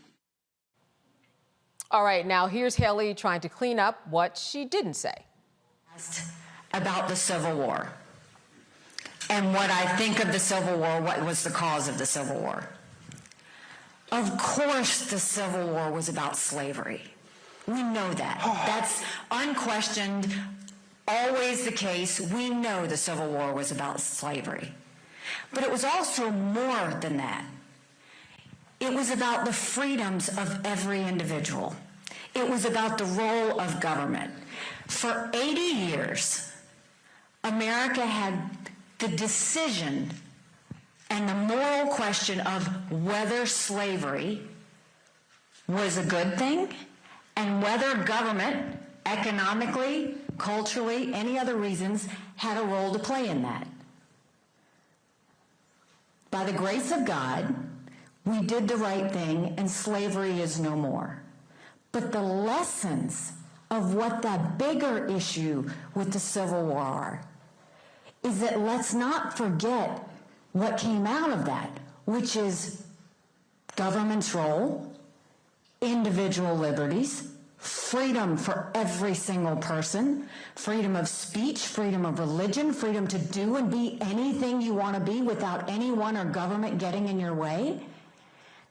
All right, now here's Haley trying to clean up what she didn't say. About the Civil War. and what I think of the Civil War, what was the cause of the Civil War. Of course, the Civil War was about slavery. We know that. That's unquestioned, always the case. We know the Civil War was about slavery. But it was also more than that. It was about the freedoms of every individual. It was about the role of government. For 80 years, America had the decision and the moral question of whether slavery was a good thing and whether government, economically, culturally, any other reasons, had a role to play in that. By the grace of God, we did the right thing and slavery is no more. But the lessons of what that bigger issue with the Civil War are is that let's not forget what came out of that, which is government's role, individual liberties, freedom for every single person, freedom of speech, freedom of religion, freedom to do and be anything you want to be without anyone or government getting in your way.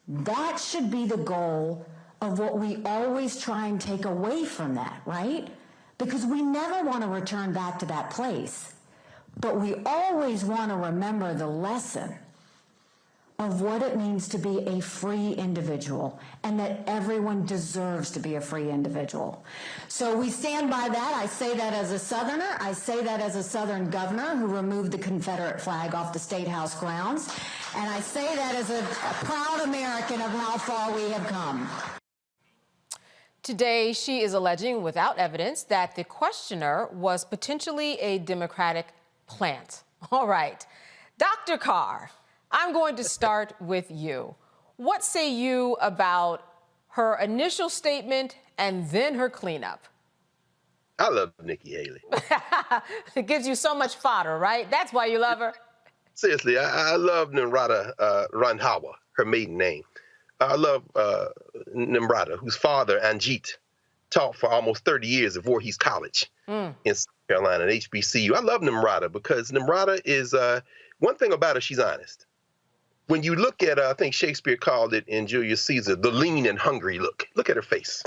That should be the goal of what we always try and take away from that, right? Because we never want to return back to that place. But we always want to remember the lesson of what it means to be a free individual and that everyone deserves to be a free individual. So we stand by that. I say that as a Southerner. I say that as a Southern governor who removed the Confederate flag off the State House grounds. And I say that as a proud American of how far we have come. Today, she is alleging without evidence that the questioner was potentially a Democratic plant. All right. Dr. Carr, I'm going to start with you. What say you about her initial statement and then her cleanup? I love Nikki Haley. It gives you so much fodder, right? That's why you love her. Seriously, I love Nimrata Randhawa, her maiden name. I love Nimrata, whose father, Anjit, taught for almost 30 years at Voorhees College in South Carolina, at HBCU. I love Nimrata because Nimrata is, one thing about her, she's honest. When you look at, I think Shakespeare called it in Julius Caesar, the lean and hungry look. Look at her face.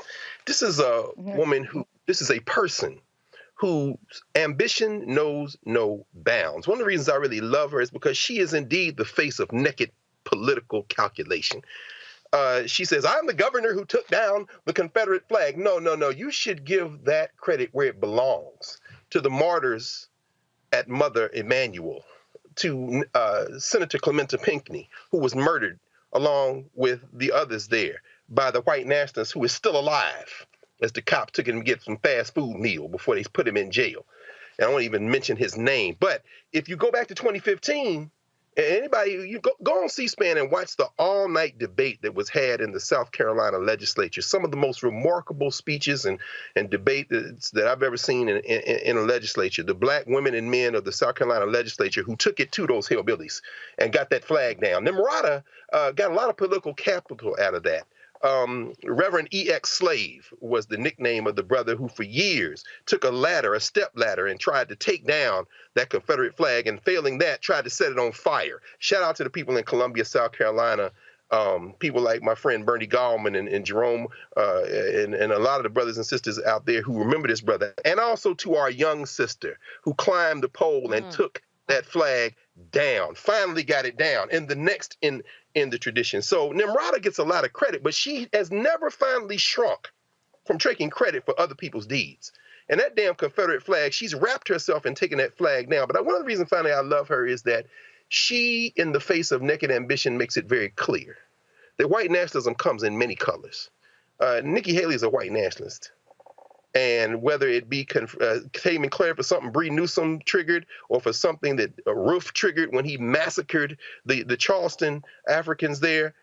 This is a woman who, this is a person whose ambition knows no bounds. One of the reasons I really love her is because she is indeed the face of naked political calculation. She says, I'm the governor who took down the Confederate flag. No, no, no. You should give that credit where it belongs, to the martyrs at Mother Emanuel, to Senator Clementa Pinckney, who was murdered along with the others there by the white nationalist who is still alive, as the cops took him to get some fast food meal before they put him in jail. And I won't even mention his name. But if you go back to 2015, anybody, you go on C-SPAN and watch the all-night debate that was had in the South Carolina legislature. Some of the most remarkable speeches and debate that I've ever seen in a legislature. The black women and men of the South Carolina legislature who took it to those hillbillies and got that flag down. Nimrata got a lot of political capital out of that. Reverend E.X. Slave was the nickname of the brother who for years took a ladder, a step ladder, and tried to take down that Confederate flag, and failing that, tried to set it on fire. Shout out to the people in Columbia, South Carolina, people like my friend Bernie Gallman and Jerome and a lot of the brothers and sisters out there who remember this brother, and also to our young sister who climbed the pole and took that flag down, finally got it down, and the next in the tradition. So Nimrata gets a lot of credit, but she has never finally shrunk from taking credit for other people's deeds. And that damn Confederate flag, she's wrapped herself in taking that flag down. But one of the reasons finally I love her is that she, in the face of naked ambition, makes it very clear that white nationalism comes in many colors. Nikki Haley is a white nationalist. And whether it be Taman Clare for something Bree Newsom triggered, or for something that Roof triggered when he massacred the Charleston Africans there,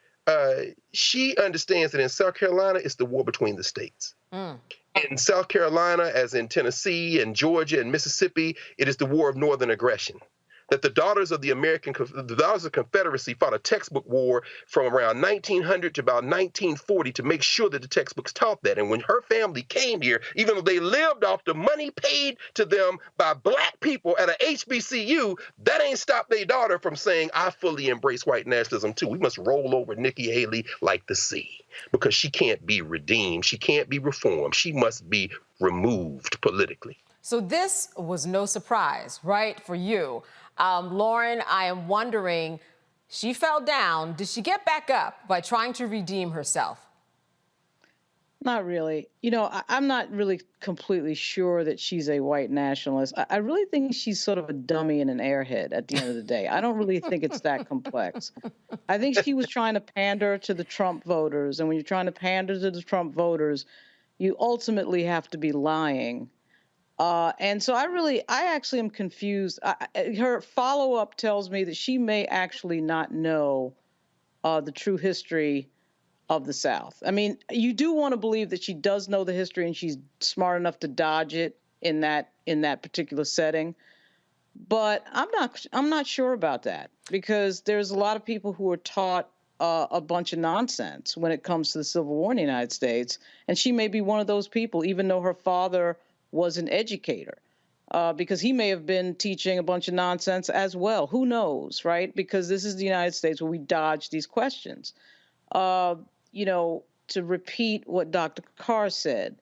she understands that in South Carolina, it's the war between the states. In South Carolina, as in Tennessee and Georgia and Mississippi, it is the war of northern aggression. that the daughters of the daughters of Confederacy fought a textbook war from around 1900 to about 1940 to make sure that the textbooks taught that. And when her family came here, even though they lived off the money paid to them by black people at a HBCU, that ain't stopped their daughter from saying, I fully embrace white nationalism too. We must roll over Nikki Haley like the sea, because she can't be redeemed. She can't be reformed. She must be removed politically. So this was no surprise, right, for you. Lauren, I am wondering, she fell down. Did she get back up by trying to redeem herself? Not really. You know, I'm not really completely sure that she's a white nationalist. I really think she's sort of a dummy and an airhead at the end of the day. I don't really think it's that complex. I think she was trying to pander to the Trump voters. And when you're trying to pander to the Trump voters, you ultimately have to be lying. And so I actually am confused. Her follow-up tells me that she may actually not know the true history of the South. I mean, you do want to believe that she does know the history and she's smart enough to dodge it in that particular setting. But I'm not sure about that, because there's a lot of people who are taught a bunch of nonsense when it comes to the Civil War in the United States, and she may be one of those people, even though her father was an educator, because he may have been teaching a bunch of nonsense as well. Who knows, right? Because this is the United States where we dodge these questions. You know, to repeat what Dr. Carr said,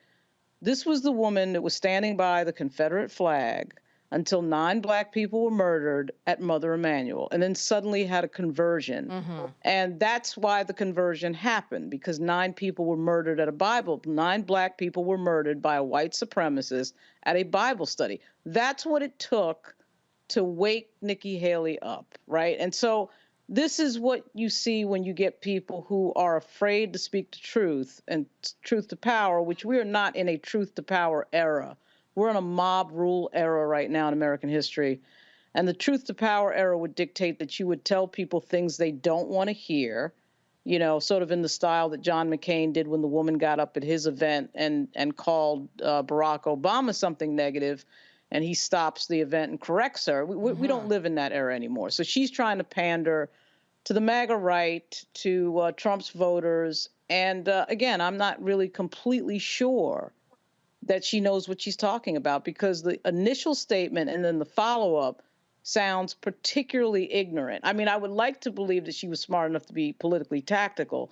this was the woman that was standing by the Confederate flag until 9 black people were murdered at Mother Emanuel, and then suddenly had a conversion. And that's why the conversion happened, because 9 people were murdered at a Bible. 9 black people were murdered by a white supremacist at a Bible study. That's what it took to wake Nikki Haley up, right? And so this is what you see when you get people who are afraid to speak the truth, and truth to power, which we are not in a truth to power era. We're in a mob rule era right now in American history. And the truth to power era would dictate that you would tell people things they don't want to hear, you know, sort of in the style that John McCain did when the woman got up at his event and called Barack Obama something negative, and he stops the event and corrects her. We don't live in that era anymore. So she's trying to pander to the MAGA right, to Trump's voters. And again, I'm not really completely sure that she knows what she's talking about, because the initial statement and then the follow-up sounds particularly ignorant. I mean, I would like to believe that she was smart enough to be politically tactical,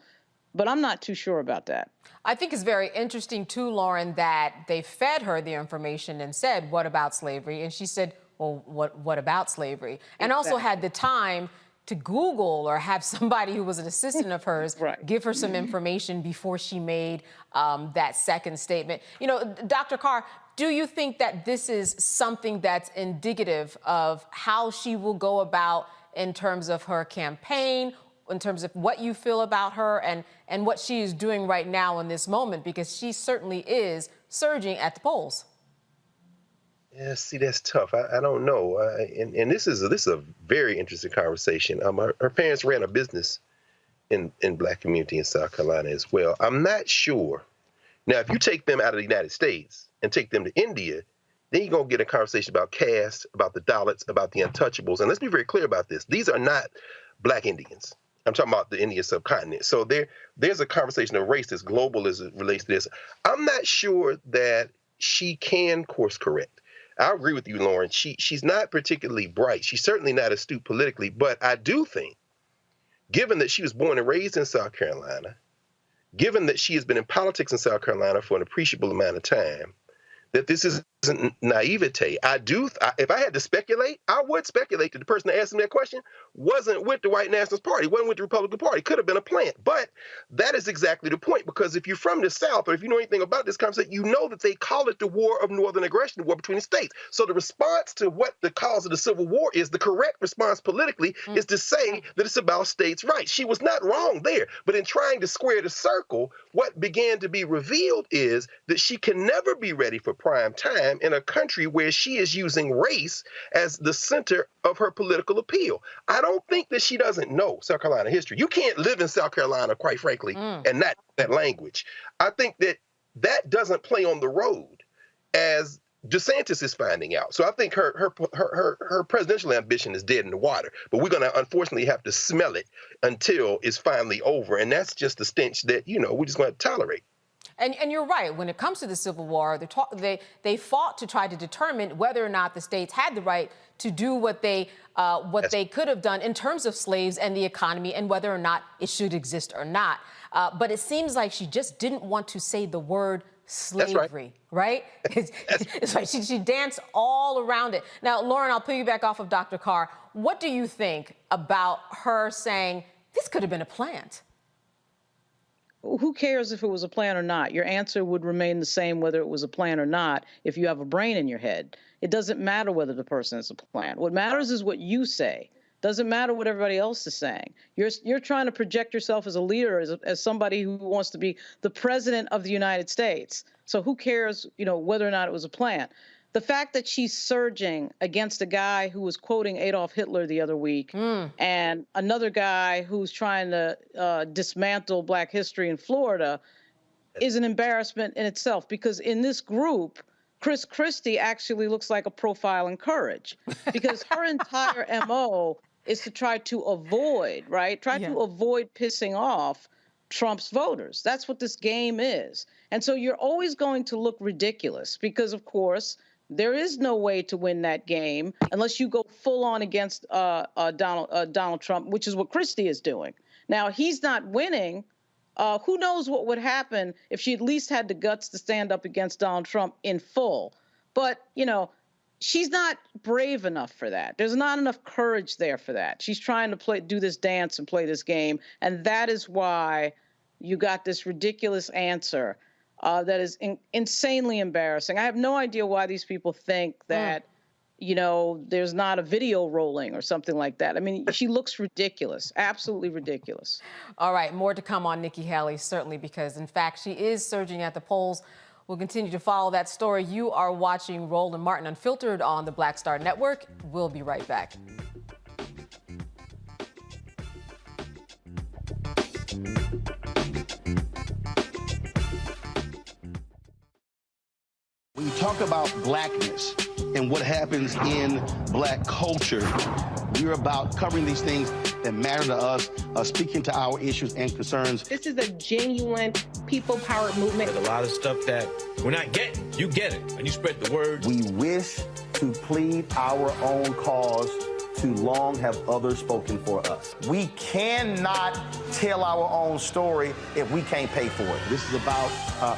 but I'm not too sure about that. I think it's very interesting, too, Lauren, that they fed her the information and said, what about slavery? And she said, well, what about slavery? And also had the time to Google or have somebody who was an assistant of hers give her some information before she made that second statement. You know, Dr. Carr, do you think that this is something that's indicative of how she will go about in terms of her campaign, in terms of what you feel about her and what she is doing right now in this moment? Because she certainly is surging at the polls. Yeah, see, that's tough. I don't know. And this is a very interesting conversation. Her parents ran a business in black community in South Carolina as well. I'm not sure. Now, if you take them out of the United States and take them to India, then you're going to get a conversation about caste, about the Dalits, about the untouchables. And let's be very clear about this. These are not black Indians. I'm talking about the Indian subcontinent. So there's a conversation of race that's global as it relates to this. I'm not sure that she can course correct. I agree with you, Lauren. She's not particularly bright. She's certainly not astute politically, but I do think, given that she was born and raised in South Carolina, given that she has been in politics in South Carolina for an appreciable amount of time, that this isn't naivete. If I had to speculate, I would speculate that the person that asked me that question wasn't with the White Nationalist Party, wasn't with the Republican Party. Could have been a plant. But that is exactly the point, because if you're from the South, or if you know anything about this conversation, you know that they call it the War of Northern Aggression, the war between the states. So the response to what the cause of the Civil War is, the correct response politically, is to say that it's about states' rights. She was not wrong there. But in trying to square the circle, what began to be revealed is that she can never be ready for prime time in a country where she is using race as the center of her political appeal. I don't think that she doesn't know South Carolina history. You can't live in South Carolina, quite frankly, and not that language. I think that doesn't play on the road as DeSantis is finding out. So I think her presidential ambition is dead in the water. But we're going to unfortunately have to smell it until it's finally over. And that's just a stench that, we're just going to tolerate. And you're right. When it comes to the Civil War, they fought to try to determine whether or not the states had the right to do what they could have done in terms of slaves and the economy, and whether or not it should exist or not. But it seems like she just didn't want to say the word slavery, right? It's like she danced all around it. Now, Lauren, I'll piggyback off of Dr. Carr. What do you think about her saying this could have been a plant? Who cares if it was a plan or not? Your answer would remain the same whether it was a plan or not if you have a brain in your head. It doesn't matter whether the person is a plan. What matters is what you say. Doesn't matter what everybody else is saying. You're trying to project yourself as a leader, as somebody who wants to be the president of the United States. So who cares, whether or not it was a plan? The fact that she's surging against a guy who was quoting Adolf Hitler the other week and another guy who's trying to dismantle Black history in Florida is an embarrassment in itself, because in this group, Chris Christie actually looks like a profile in courage, because her entire MO is to try to avoid, to avoid pissing off Trump's voters. That's what this game is. And so you're always going to look ridiculous because, of course, there is no way to win that game unless you go full on against Donald Trump, which is what Christie is doing. Now, he's not winning. Who knows what would happen if she at least had the guts to stand up against Donald Trump in full. But, she's not brave enough for that. There's not enough courage there for that. She's trying to do this dance and play this game. And that is why you got this ridiculous answer that is insanely embarrassing. I have no idea why these people think that, there's not a video rolling or something like that. I mean, she looks ridiculous, absolutely ridiculous. All right, more to come on Nikki Haley, certainly, because, in fact, she is surging at the polls. We'll continue to follow that story. You are watching Roland Martin Unfiltered on the Black Star Network. We'll be right back. When you talk about blackness and what happens in Black culture, we're about covering these things that matter to us, speaking to our issues and concerns. This is a genuine people-powered movement. There's a lot of stuff that we're not getting. You get it, and you spread the word. We wish to plead our own cause. Too long have others spoken for us. We cannot tell our own story if we can't pay for it. This is about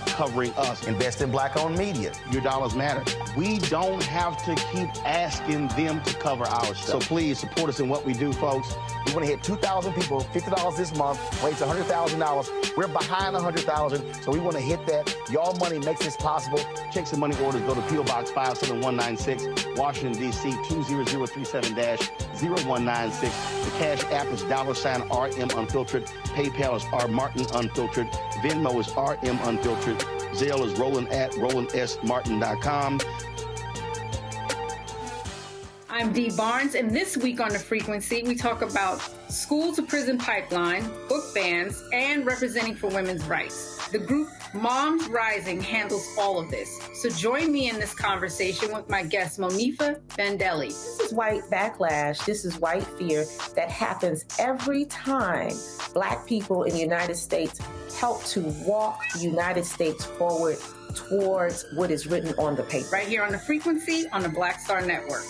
covering us. Invest in Black-owned media. Your dollars matter. We don't have to keep asking them to cover our stuff. So please support us in what we do, folks. We want to hit 2,000 people, $50 this month, raise $100,000. We're behind 100,000, so we want to hit that. Y'all money makes this possible. Checks and money orders go to P.O. Box 57196, Washington, D.C. 20037-0196. The Cash App is $RM Unfiltered. PayPal is R Martin Unfiltered. Venmo is RM Unfiltered. Zelle is RolandSMartin.com. I'm Dee Barnes, and this week on The Frequency, we talk about school-to-prison pipeline, book bans, and representing for women's rights. The group Moms Rising handles all of this. So join me in this conversation with my guest, Monifa Bandelli. This is white backlash. This is white fear that happens every time Black people in the United States help to walk the United States forward towards what is written on the paper. Right here on The Frequency on the Black Star Network.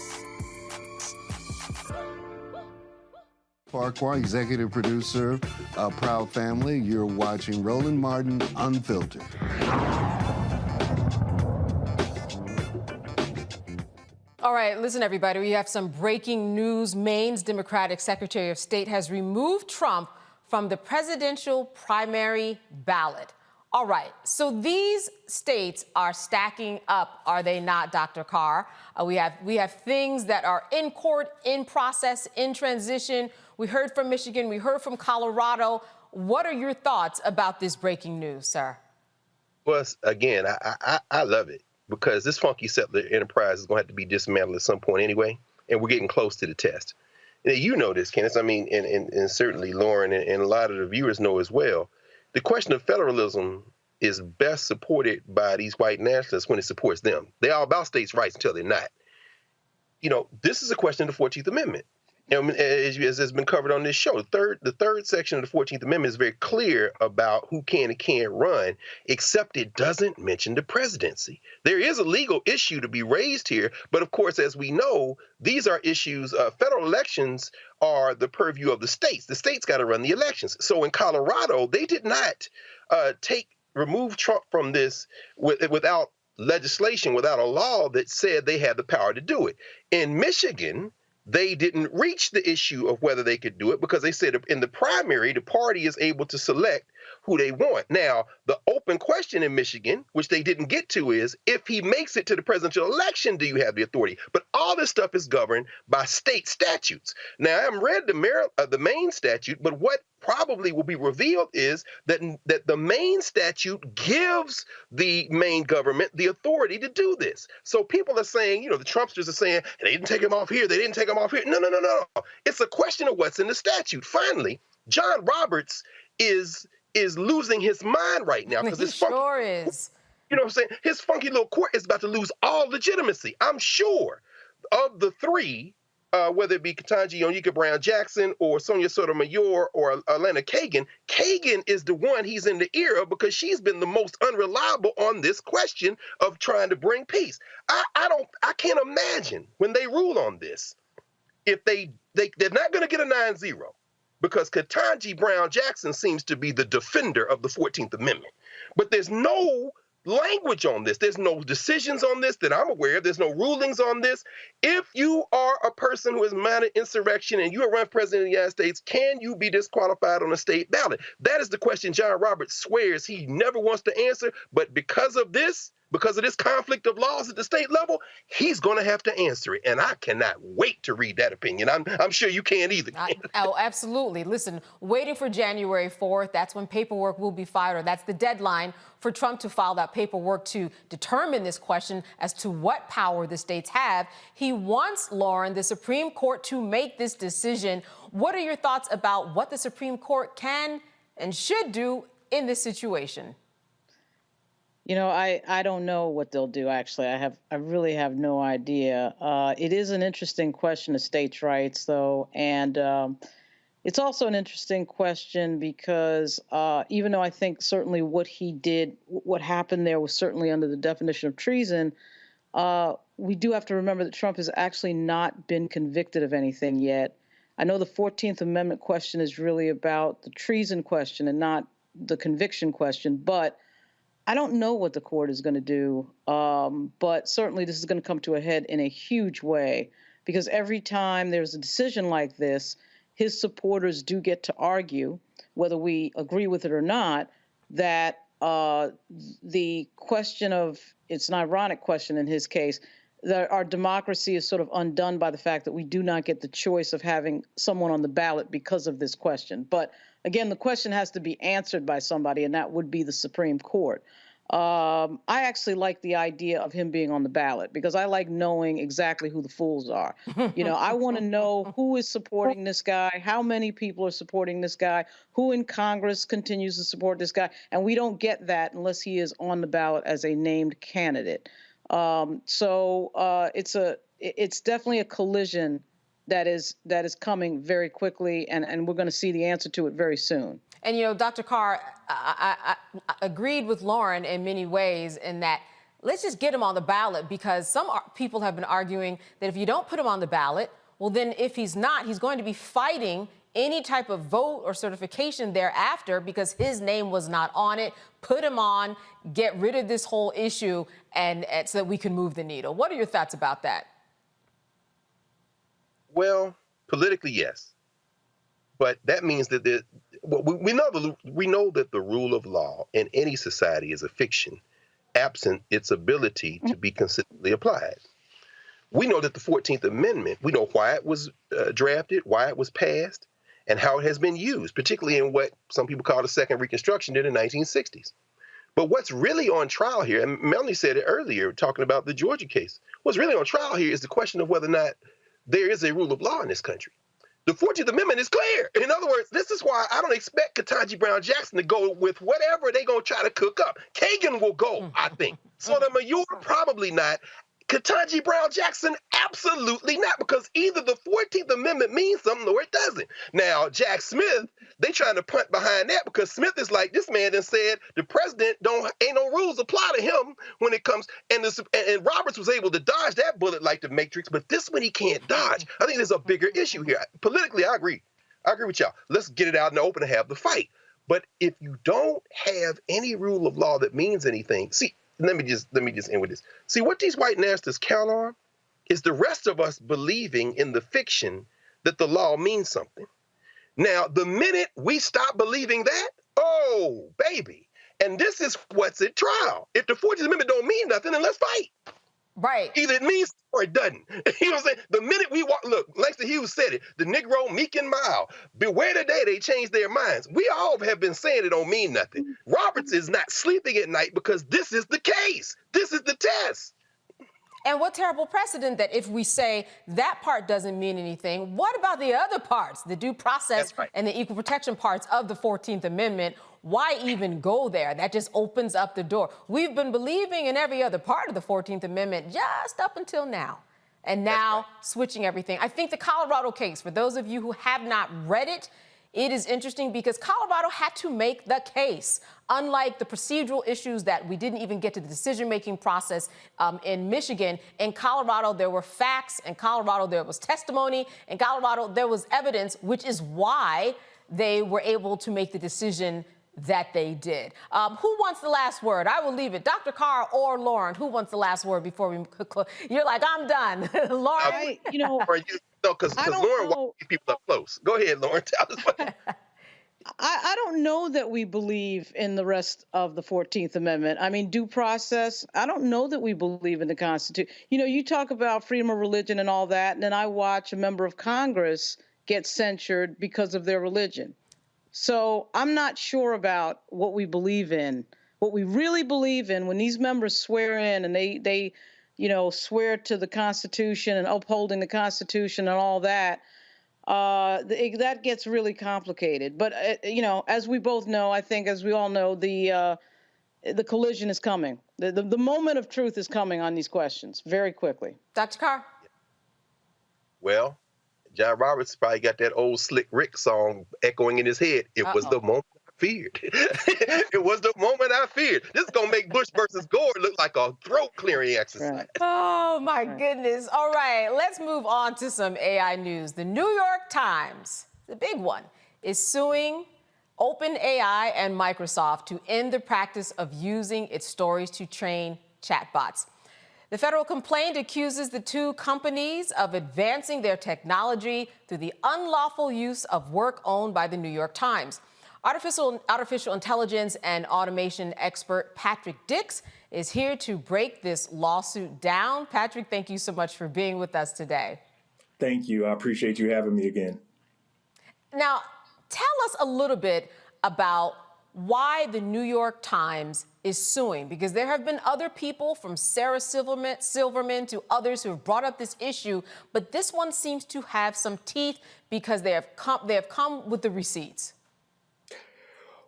Farquhar, executive producer, Proud Family. You're watching Roland Martin Unfiltered. All right, listen, everybody, we have some breaking news. Maine's Democratic Secretary of State has removed Trump from the presidential primary ballot. All right, so these states are stacking up, are they not, Dr. Carr? We have things that are in court, in process, in transition. We heard from Michigan. We heard from Colorado. What are your thoughts about this breaking news, sir? Well, again, I love it because this funky settler enterprise is going to have to be dismantled at some point anyway, and we're getting close to the test. You know this, Kenneth. I mean, and certainly Lauren and a lot of the viewers know as well. The question of federalism is best supported by these white nationalists when it supports them. They're all about states' rights until they're not. This is a question of the 14th Amendment. As has been covered on this show, the third section of the 14th Amendment is very clear about who can and can't run, except it doesn't mention the presidency. There is a legal issue to be raised here, but of course, as we know, these are issues, federal elections are the purview of the states. The states got to run the elections. So in Colorado, they did not remove Trump from this without legislation, without a law that said they had the power to do it. In Michigan, they didn't reach the issue of whether they could do it because they said in the primary, the party is able to select who they want. Now, the open question in Michigan, which they didn't get to, is if he makes it to the presidential election, do you have the authority? But all this stuff is governed by state statutes. Now, I haven't read the Maine statute, but what probably will be revealed is that the Maine statute gives the Maine government the authority to do this. So people are saying, the Trumpsters are saying, they didn't take him off here, they didn't take him off here. No. It's a question of what's in the statute. Finally, John Roberts is losing his mind right now because his sure is. You know what I'm saying? His funky little court is about to lose all legitimacy. I'm sure of the three, whether it be Ketanji Onyeka Brown Jackson or Sonia Sotomayor or Elena Kagan, Kagan is the one he's in the ear of because she's been the most unreliable on this question of trying to bring peace. I can't imagine when they rule on this, if they're not going to get a 9-0 because Ketanji Brown Jackson seems to be the defender of the 14th Amendment. But there's no language on this. There's no decisions on this that I'm aware of. There's no rulings on this. If you are a person who has mounted insurrection and you are run president of the United States, can you be disqualified on a state ballot? That is the question John Roberts swears he never wants to answer. But because of this conflict of laws at the state level, he's going to have to answer it. And I cannot wait to read that opinion. I'm sure you can't either. Oh, absolutely. Listen, waiting for January 4th, that's when paperwork will be filed, or that's the deadline for Trump to file that paperwork to determine this question as to what power the states have. He wants, Lauren, the Supreme Court to make this decision. What are your thoughts about what the Supreme Court can and should do in this situation? I don't know what they'll do, actually. I really have no idea. It is an interesting question of states' rights, though, and it's also an interesting question because even though I think certainly what he did, what happened there was certainly under the definition of treason, we do have to remember that Trump has actually not been convicted of anything yet. I know the 14th Amendment question is really about the treason question and not the conviction question, but I don't know what the court is going to do, but certainly this is going to come to a head in a huge way because every time there's a decision like this, his supporters do get to argue, whether we agree with it or not, that the question of, it's an ironic question in his case, that our democracy is sort of undone by the fact that we do not get the choice of having someone on the ballot because of this question. But again, the question has to be answered by somebody, and that would be the Supreme Court. I actually like the idea of him being on the ballot because I like knowing exactly who the fools are. I want to know who is supporting this guy, how many people are supporting this guy, who in Congress continues to support this guy. And we don't get that unless he is on the ballot as a named candidate. So it's definitely a collision that is coming very quickly, and we're going to see the answer to it very soon. And, Dr. Carr, I agreed with Lauren in many ways in that let's just get him on the ballot because some people have been arguing that if you don't put him on the ballot, well, then if he's not, he's going to be fighting any type of vote or certification thereafter because his name was not on it. Put him on, get rid of this whole issue, and so that we can move the needle. What are your thoughts about that? Well, politically, yes. But that means that we know that the rule of law in any society is a fiction, absent its ability to be consistently applied. We know that the 14th Amendment, we know why it was drafted, why it was passed, and how it has been used, particularly in what some people call the Second Reconstruction in the 1960s. But what's really on trial here, and Melanie said it earlier, talking about the Georgia case, what's really on trial here is the question of whether or not there is a rule of law in this country. The 14th Amendment is clear. In other words, this is why I don't expect Ketanji Brown Jackson to go with whatever they're going to try to cook up. Kagan will go, I think. Sotomayor, probably not. Ketanji Brown Jackson, absolutely not, because either the 14th Amendment means something or it doesn't. Now, Jack Smith, they trying to punt behind that because Smith is like, this man done said the president ain't no rules apply to him when it comes, and Roberts was able to dodge that bullet like the Matrix, but this one he can't dodge. I think there's a bigger issue here. Politically, I agree. I agree with y'all. Let's get it out in the open and have the fight. But if you don't have any rule of law that means anything, see, let me just end with this. See, what these white nationalists count on is the rest of us believing in the fiction that the law means something. Now, the minute we stop believing that, oh, baby. And this is what's at trial. If the 14th Amendment don't mean nothing, then let's fight. Right. Either it means or it doesn't. You know what I'm saying? The minute we walk, look, Langston Hughes said it, the Negro, meek and mild. Beware the day they change their minds. We all have been saying it don't mean nothing. Roberts is not sleeping at night because this is the case. This is the test. And what terrible precedent that if we say that part doesn't mean anything, what about the other parts, the due process and the equal protection parts of the 14th Amendment? Why even go there? That just opens up the door. We've been believing in every other part of the 14th Amendment just up until now. And now switching everything. I think the Colorado case, for those of you who have not read it, it is interesting because Colorado had to make the case. Unlike the procedural issues that we didn't even get to the decision-making process in Michigan, in Colorado there were facts, in Colorado there was testimony, in Colorado there was evidence, which is why they were able to make the decision that they did. Who wants the last word? I will leave it. Dr. Carr or Lauren, who wants the last word before we close? You're like, I'm done. Lauren? Because Lauren wants to keep people up close. Go ahead, Lauren. Tell us what. I don't know that we believe in the rest of the 14th Amendment. I mean, due process, I don't know that we believe in the Constitution. You know, you talk about freedom of religion and all that, and then I watch a member of Congress get censured because of their religion. So I'm not sure about what we believe in. What we really believe in when these members swear in and they swear to the Constitution and upholding the Constitution and all that, that gets really complicated. But, as we both know, I think, as we all know, the collision is coming. The moment of truth is coming on these questions very quickly. Dr. Carr? Well, John Roberts probably got that old Slick Rick song echoing in his head. It was the moment I feared. It was the moment I feared. This is going to make Bush versus Gore look like a throat-clearing exercise. Right. Oh, my goodness. All right, let's move on to some AI news. The New York Times, the big one, is suing OpenAI and Microsoft to end the practice of using its stories to train chatbots. The federal complaint accuses the two companies of advancing their technology through the unlawful use of work owned by the New York Times. Artificial intelligence and automation expert Patrick Dix is here to break this lawsuit down. Patrick, thank you so much for being with us today. Thank you. I appreciate you having me again. Now, tell us a little bit about why the New York Times is suing, because there have been other people, from Sarah Silverman to others, who have brought up this issue, but this one seems to have some teeth because they have come with the receipts.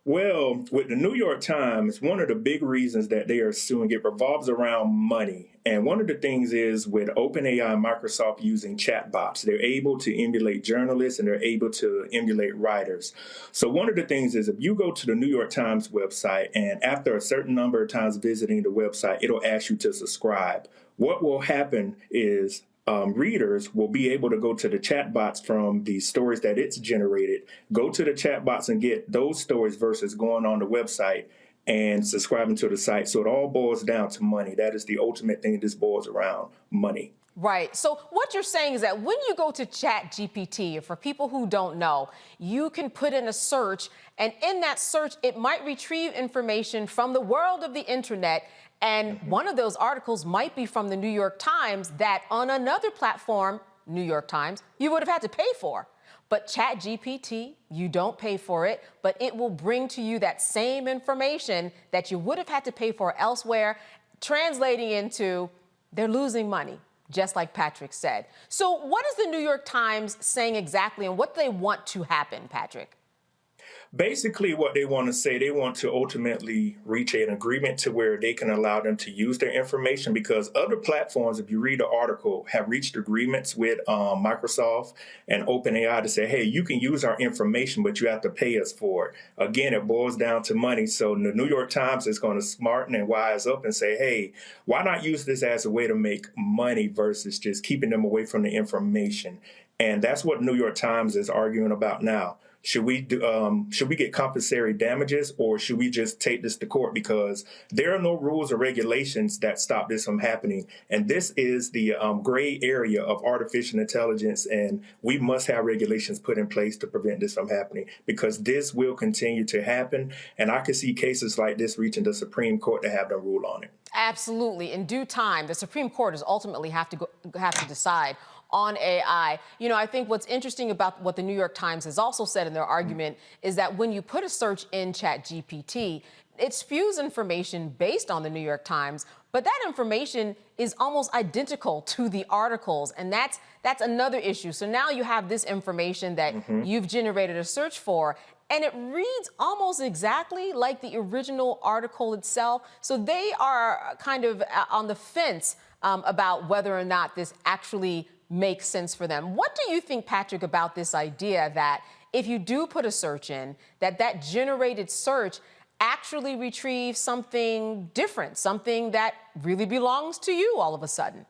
Well, with the New York Times, one of the big reasons that they are suing, it revolves around money. And one of the things is with OpenAI and Microsoft using chatbots, they're able to emulate journalists and they're able to emulate writers. So one of the things is if you go to the New York Times website and after a certain number of times visiting the website, it'll ask you to subscribe. What will happen is readers will be able to go to the chatbots from the stories that it's generated, go to the chatbots and get those stories versus going on the website and subscribing to the site. So it all boils down to money. That is the ultimate thing. This boils around money. Right. So what you're saying is that when you go to ChatGPT, for people who don't know, you can put in a search, and in that search, it might retrieve information from the world of the internet. And one of those articles might be from the New York Times that on another platform, New York Times, you would have had to pay for. But ChatGPT, you don't pay for it, but it will bring to you that same information that you would have had to pay for elsewhere, translating into they're losing money. just like Patrick said. So what is the New York Times saying exactly, and what do they want to happen, Patrick? Basically, what they want to say, they want to ultimately reach an agreement to where they can allow them to use their information, because other platforms, if you read the article, have reached agreements with Microsoft and OpenAI to say, hey, you can use our information, but you have to pay us for it. Again, it boils down to money. So the New York Times is going to smarten and wise up and say, hey, why not use this as a way to make money versus just keeping them away from the information? And that's what New York Times is arguing about now. Should we get compensatory damages, or should we just take this to court? Because there are no rules or regulations that stop this from happening. And this is the gray area of artificial intelligence. And we must have regulations put in place to prevent this from happening, because this will continue to happen. And I could see cases like this reaching the Supreme Court to have them rule on it. Absolutely. In due time, the Supreme Court is ultimately have to decide on AI. You know, I think what's interesting about what the New York Times has also said in their argument is that when you put a search in ChatGPT, it spews information based on the New York Times, but that information is almost identical to the articles, and that's another issue. So now you have this information that you've generated a search for, and it reads almost exactly like the original article itself. So they are kind of on the fence about whether or not this actually makes sense for them. What do you think, Patrick, about this idea that if you do put a search in, that generated search actually retrieves something different, something that really belongs to you all of a sudden?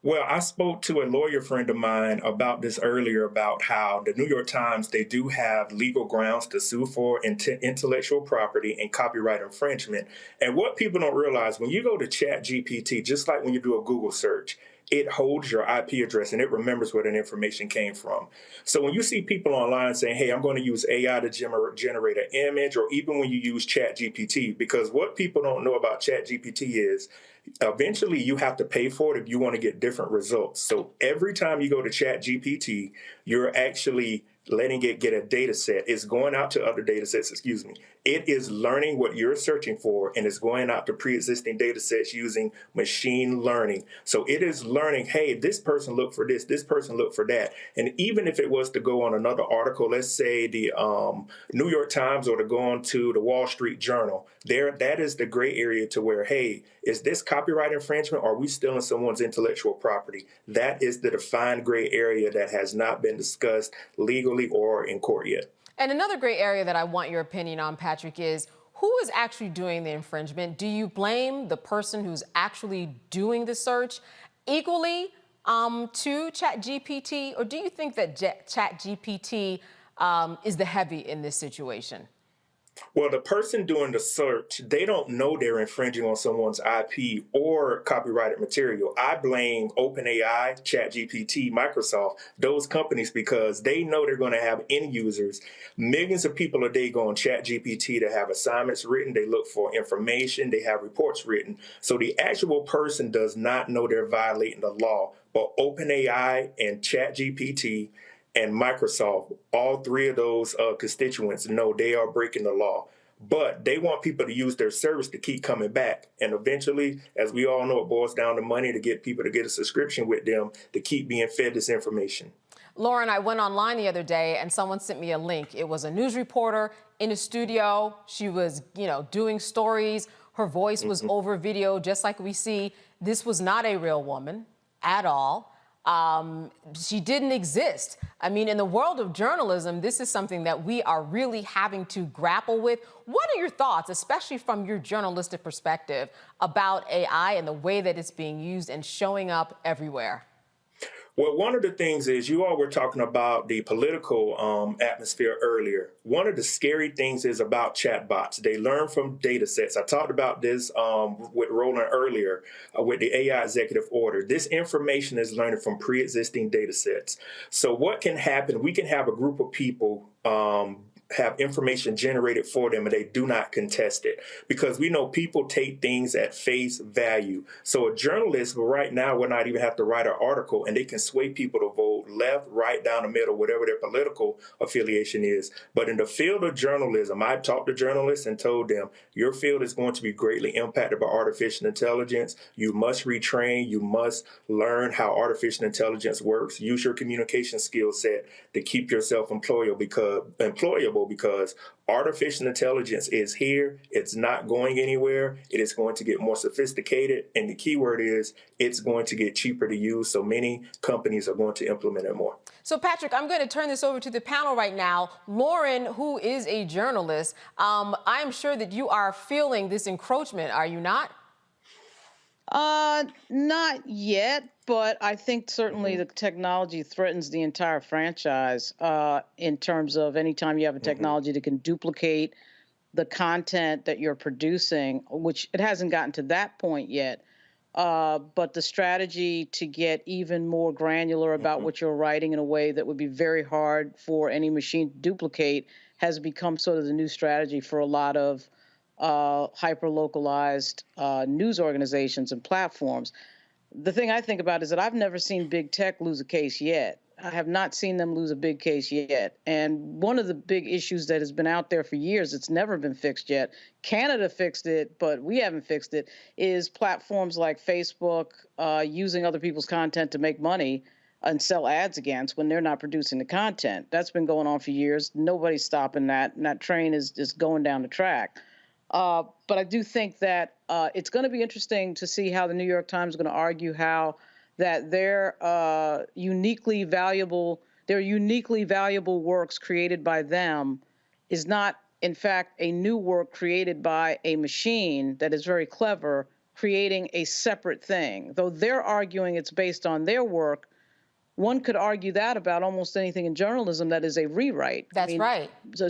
Well, I spoke to a lawyer friend of mine about this earlier, about how the New York Times, they do have legal grounds to sue for intellectual property and copyright infringement. And what people don't realize, when you go to ChatGPT, just like when you do a Google search, it holds your IP address and it remembers where that information came from. So when you see people online saying, hey, I'm going to use AI to generate an image, or even when you use ChatGPT, because what people don't know about ChatGPT is eventually you have to pay for it if you want to get different results. So every time you go to ChatGPT, you're actually letting it get a data set. It's going out to other data sets, It is learning what you're searching for, and it's going out to pre-existing data sets using machine learning. So it is learning, hey, this person looked for this person looked for that. And even if it was to go on another article, let's say the New York Times, or to go on to the Wall Street Journal, that is the gray area to where, hey, is this copyright infringement, or are we stealing someone's intellectual property? That is the defined gray area that has not been discussed legally or in court yet. And another gray area that I want your opinion on, Patrick, is who is actually doing the infringement? Do you blame the person who's actually doing the search equally to ChatGPT, or do you think that ChatGPT is the heavy in this situation? Well, the person doing the search, they don't know they're infringing on someone's IP or copyrighted material. I blame OpenAI, ChatGPT, Microsoft, those companies, because they know they're going to have end users. Millions of people a day go on ChatGPT to have assignments written. They look for information. They have reports written. So the actual person does not know they're violating the law. But OpenAI and ChatGPT and Microsoft, all three of those constituents know they are breaking the law. But they want people to use their service to keep coming back. And eventually, as we all know, it boils down to money to get people to get a subscription with them to keep being fed this information. Lauren, I went online the other day and someone sent me a link. It was a news reporter in a studio. She was, doing stories. Her voice was over video, just like we see. This was not a real woman at all. She didn't exist. I mean, in the world of journalism, this is something that we are really having to grapple with. What are your thoughts, especially from your journalistic perspective, about AI and the way that it's being used and showing up everywhere? Well, one of the things is, you all were talking about the political atmosphere earlier. One of the scary things is about chatbots. They learn from data sets. I talked about this with Roland earlier with the AI executive order. This information is learning from pre-existing data sets. So what can happen? We can have a group of people have information generated for them and they do not contest it, because we know people take things at face value. So a journalist right now will not even have to write an article and they can sway people to vote left, right, down the middle, whatever their political affiliation is. But in the field of journalism, I've talked to journalists and told them, your field is going to be greatly impacted by artificial intelligence. You must retrain. You must learn how artificial intelligence works. Use your communication skill set to keep yourself employable because artificial intelligence is here. It's not going anywhere. It is going to get more sophisticated. And the key word is it's going to get cheaper to use. So many companies are going to implement it more. So, Patrick, I'm going to turn this over to the panel right now. Lauren, who is a journalist, I am sure that you are feeling this encroachment, are you not? Not yet, but I think certainly the technology threatens the entire franchise in terms of anytime you have a technology that can duplicate the content that you're producing, which it hasn't gotten to that point yet. But the strategy to get even more granular about what you're writing in a way that would be very hard for any machine to duplicate has become sort of the new strategy for a lot of hyper-localized news organizations and platforms. The thing I think about is that I've never seen big tech lose a case yet. I have not seen them lose a big case yet. And one of the big issues that has been out there for years, it's never been fixed yet. Canada fixed it, but we haven't fixed it, is platforms like Facebook using other people's content to make money and sell ads against when they're not producing the content. That's been going on for years. Nobody's stopping that, and that train is just going down the track. But I do think that it's going to be interesting to see how the New York Times is going to argue how that their uniquely valuable works created by them is not, in fact, a new work created by a machine that is very clever, creating a separate thing. Though they're arguing it's based on their work, one could argue that about almost anything in journalism that is a rewrite. That's right. The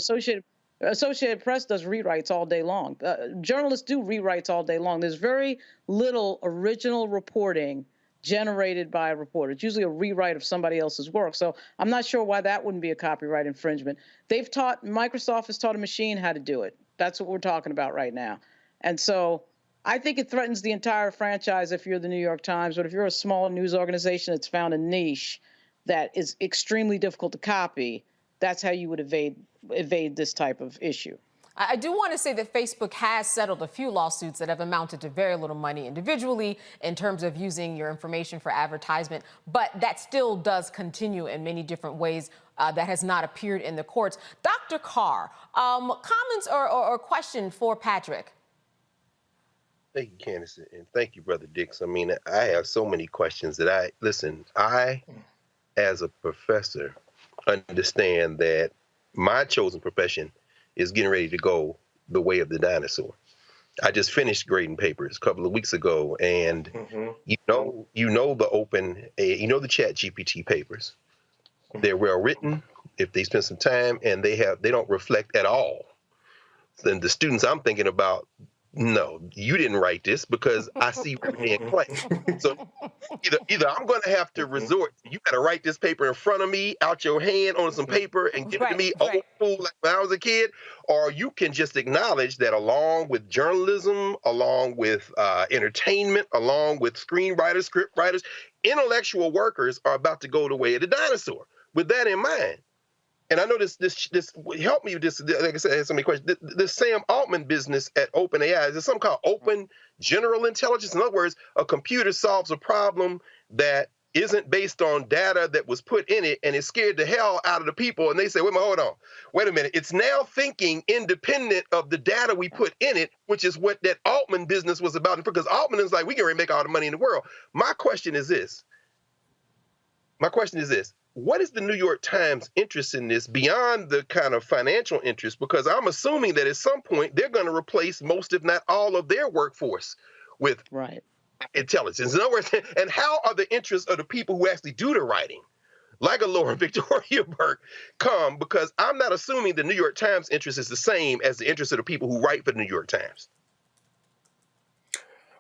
Associated Press does rewrites all day long. Journalists do rewrites all day long. There's very little original reporting generated by a reporter. It's usually a rewrite of somebody else's work. So I'm not sure why that wouldn't be a copyright infringement. Microsoft has taught a machine how to do it. That's what we're talking about right now. And so I think it threatens the entire franchise if you're the New York Times, but if you're a small news organization that's found a niche that is extremely difficult to copy, that's how you would evade this type of issue. I do want to say that Facebook has settled a few lawsuits that have amounted to very little money individually in terms of using your information for advertisement, but that still does continue in many different ways that has not appeared in the courts. Dr. Carr, comments or question for Patrick? Thank you, Candace, and thank you, Brother Dix. I mean, I have so many questions that I, as a professor, understand that my chosen profession is getting ready to go the way of the dinosaur. I just finished grading papers a couple of weeks ago, and you know the Chat GPT papers. They're well written if they spend some time, and they don't reflect at all. Then the students I'm thinking about, no, you didn't write this because I see in class. So either I'm going to have to resort, you got to write this paper in front of me, out your hand on some paper and give it to me old school like when I was a kid, or you can just acknowledge that along with journalism, along with entertainment, along with screenwriters, script writers, intellectual workers are about to go the way of the dinosaur. With that in mind, and I know this help me with this. Like I said, I had so many questions. This Sam Altman business at OpenAI, is there something called open general intelligence? In other words, a computer solves a problem that isn't based on data that was put in it and it scared the hell out of the people. And they say, wait a minute. It's now thinking independent of the data we put in it, which is what that Altman business was about. Because Altman is like, we can make all the money in the world. My question is this. What is the New York Times interest in this beyond the kind of financial interest? Because I'm assuming that at some point they're going to replace most, if not all, of their workforce with intelligence. In other words, and how are the interests of the people who actually do the writing, like a Lauren Victoria Burke, come? Because I'm not assuming the New York Times interest is the same as the interest of the people who write for the New York Times.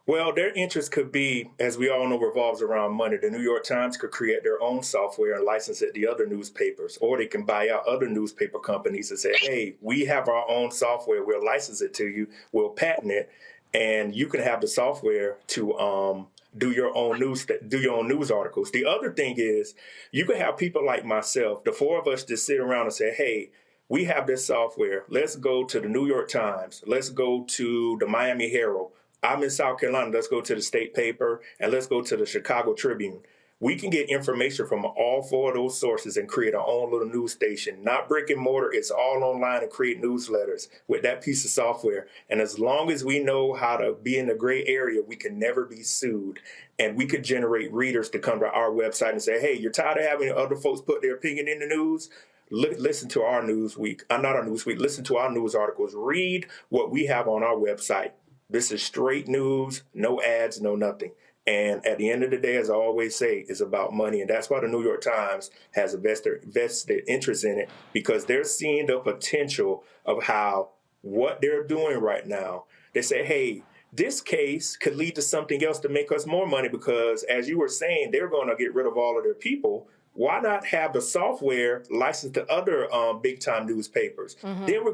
Well, their interest could be, as we all know, revolves around money. The New York Times could create their own software and license it to other newspapers, or they can buy out other newspaper companies and say, hey, we have our own software. We'll license it to you. We'll patent it. And you can have the software to do your own news articles. The other thing is you could have people like myself, the four of us, just sit around and say, hey, we have this software. Let's go to the New York Times. Let's go to the Miami Herald. I'm in South Carolina. Let's go to the state paper, and let's go to the Chicago Tribune. We can get information from all four of those sources and create our own little news station. Not brick and mortar. It's all online and create newsletters with that piece of software. And as long as we know how to be in the gray area, we can never be sued. And we could generate readers to come to our website and say, hey, you're tired of having other folks put their opinion in the news? Listen to our Newsweek. Not our Newsweek. Listen to our news articles. Read what we have on our website. This is straight news, no ads, no nothing. And at the end of the day, as I always say, it's about money. And that's why the New York Times has a vested interest in it, because they're seeing the potential of how what they're doing right now. They say, hey, this case could lead to something else to make us more money, because as you were saying, they're going to get rid of all of their people. Why not have the software licensed to other big time newspapers? Mm-hmm. Then we're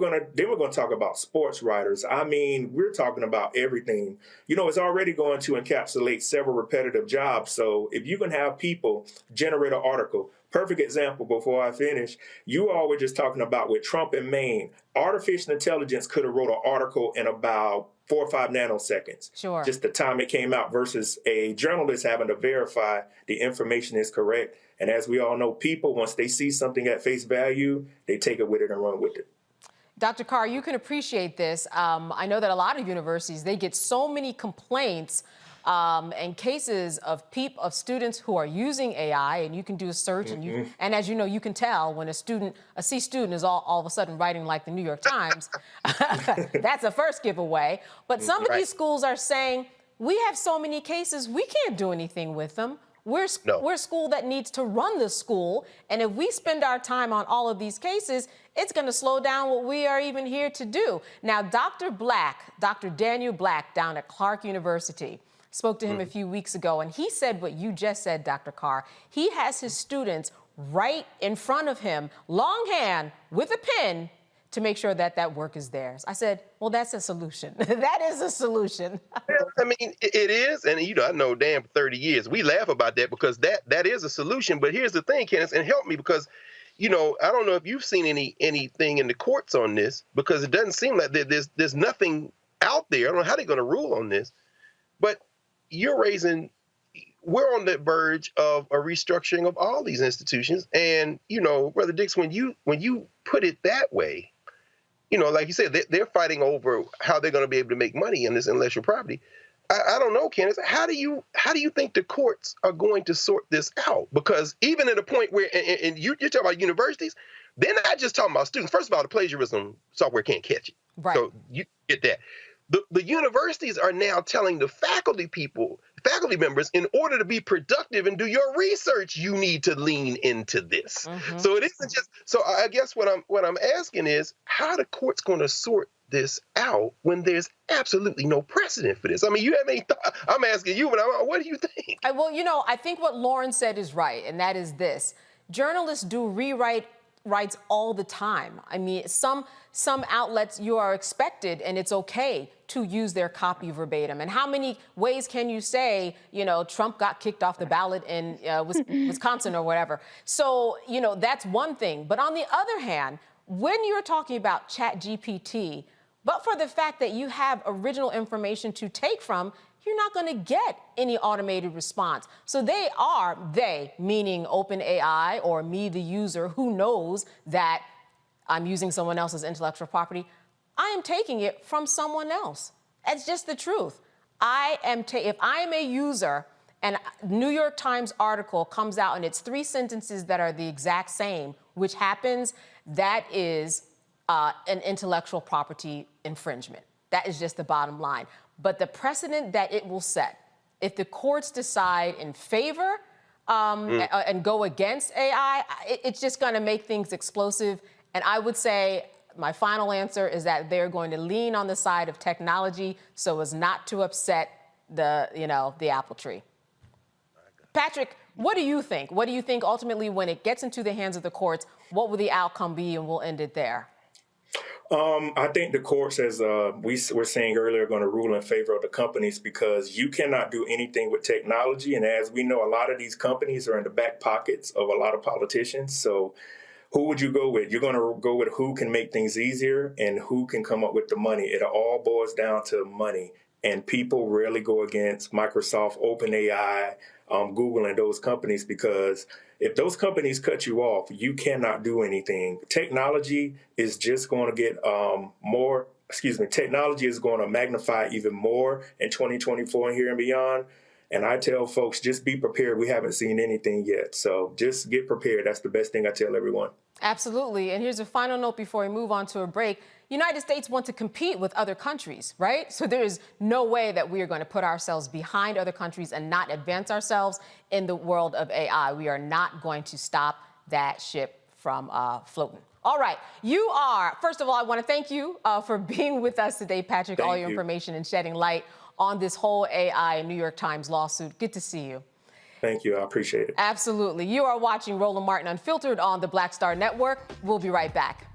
gonna talk about sports writers. I mean, we're talking about everything. You know, it's already going to encapsulate several repetitive jobs. So if you can have people generate an article, perfect example before I finish, you all were just talking about with Trump in Maine, artificial intelligence could have wrote an article in about 4 or 5 nanoseconds. Sure. Just the time it came out versus a journalist having to verify the information is correct. And as we all know, people, once they see something at face value, they take it with it and run with it. Dr. Carr, you can appreciate this. I know that a lot of universities, they get so many complaints and cases of students who are using AI, and you can do a search, and and as you know, you can tell when a C student is all of a sudden writing like the New York Times. That's a first giveaway. But some of these schools are saying, we have so many cases, we can't do anything with them. We're a school that needs to run the school, and if we spend our time on all of these cases, it's going to slow down what we are even here to do. Now, Dr. Daniel Black down at Clark University, spoke to him a few weeks ago, and he said what you just said, Dr. Carr. He has his students right in front of him, longhand, with a pen, to make sure that that work is theirs. I said, well, that's a solution. That is a solution. Well, I mean, it is. And, you know, I know Dan for 30 years. We laugh about that because that is a solution. But here's the thing, Candace, and help me, because, you know, I don't know if you've seen anything in the courts on this, because it doesn't seem like there's nothing out there. I don't know how they're going to rule on this. But we're on the verge of a restructuring of all these institutions. And, you know, Brother Dix, when you put it that way, you know, like you said, they're fighting over how they're going to be able to make money in this intellectual property. I don't know, Candace, how do you think the courts are going to sort this out? Because even at a point where, and you're talking about universities, they're not just talking about students. First of all, the plagiarism software can't catch it. Right. So you get that. The universities are now telling the faculty members, in order to be productive and do your research, you need to lean into this. Mm-hmm. So it isn't just. So I guess what I'm asking is, how are the courts going to sort this out when there's absolutely no precedent for this? I mean, you have any thought? I'm asking you, but what do you think? Well, you know, I think what Lauren said is right, and that is this: journalists do rewrites all the time. I mean, some outlets, you are expected, and it's okay to use their copy verbatim. And how many ways can you say, you know, Trump got kicked off the ballot in Wisconsin or whatever? So, you know, that's one thing. But on the other hand, when you're talking about ChatGPT, but for the fact that you have original information to take from, you're not going to get any automated response. So they, meaning OpenAI or me, the user, who knows that I'm using someone else's intellectual property, I am taking it from someone else. That's just the truth. If I am a user and New York Times article comes out and it's 3 sentences that are the exact same, which happens, that is an intellectual property infringement. That is just the bottom line. But the precedent that it will set, if the courts decide in favor and go against AI, it's just going to make things explosive. And I would say my final answer is that they're going to lean on the side of technology so as not to upset the apple tree. Patrick, what do you think? What do you think ultimately when it gets into the hands of the courts, what will the outcome be? And we'll end it there. I think the courts, as we were saying earlier, are going to rule in favor of the companies because you cannot do anything with technology. And as we know, a lot of these companies are in the back pockets of a lot of politicians. So who would you go with? You're going to go with who can make things easier and who can come up with the money. It all boils down to money. And people rarely go against Microsoft, OpenAI, Google, and those companies because if those companies cut you off, you cannot do anything. Technology is just going to get technology is going to magnify even more in 2024 and here and beyond. And I tell folks, just be prepared. We haven't seen anything yet. So just get prepared. That's the best thing I tell everyone. Absolutely. And here's a final note before we move on to a break. United States want to compete with other countries, right? So there is no way that we are going to put ourselves behind other countries and not advance ourselves in the world of AI. We are not going to stop that ship from floating. All right. First of all, I want to thank you for being with us today, Patrick, all your information and shedding light on this whole AI New York Times lawsuit. Good to see you. Thank you. I appreciate it. Absolutely. You are watching Roland Martin Unfiltered on the Black Star Network. We'll be right back.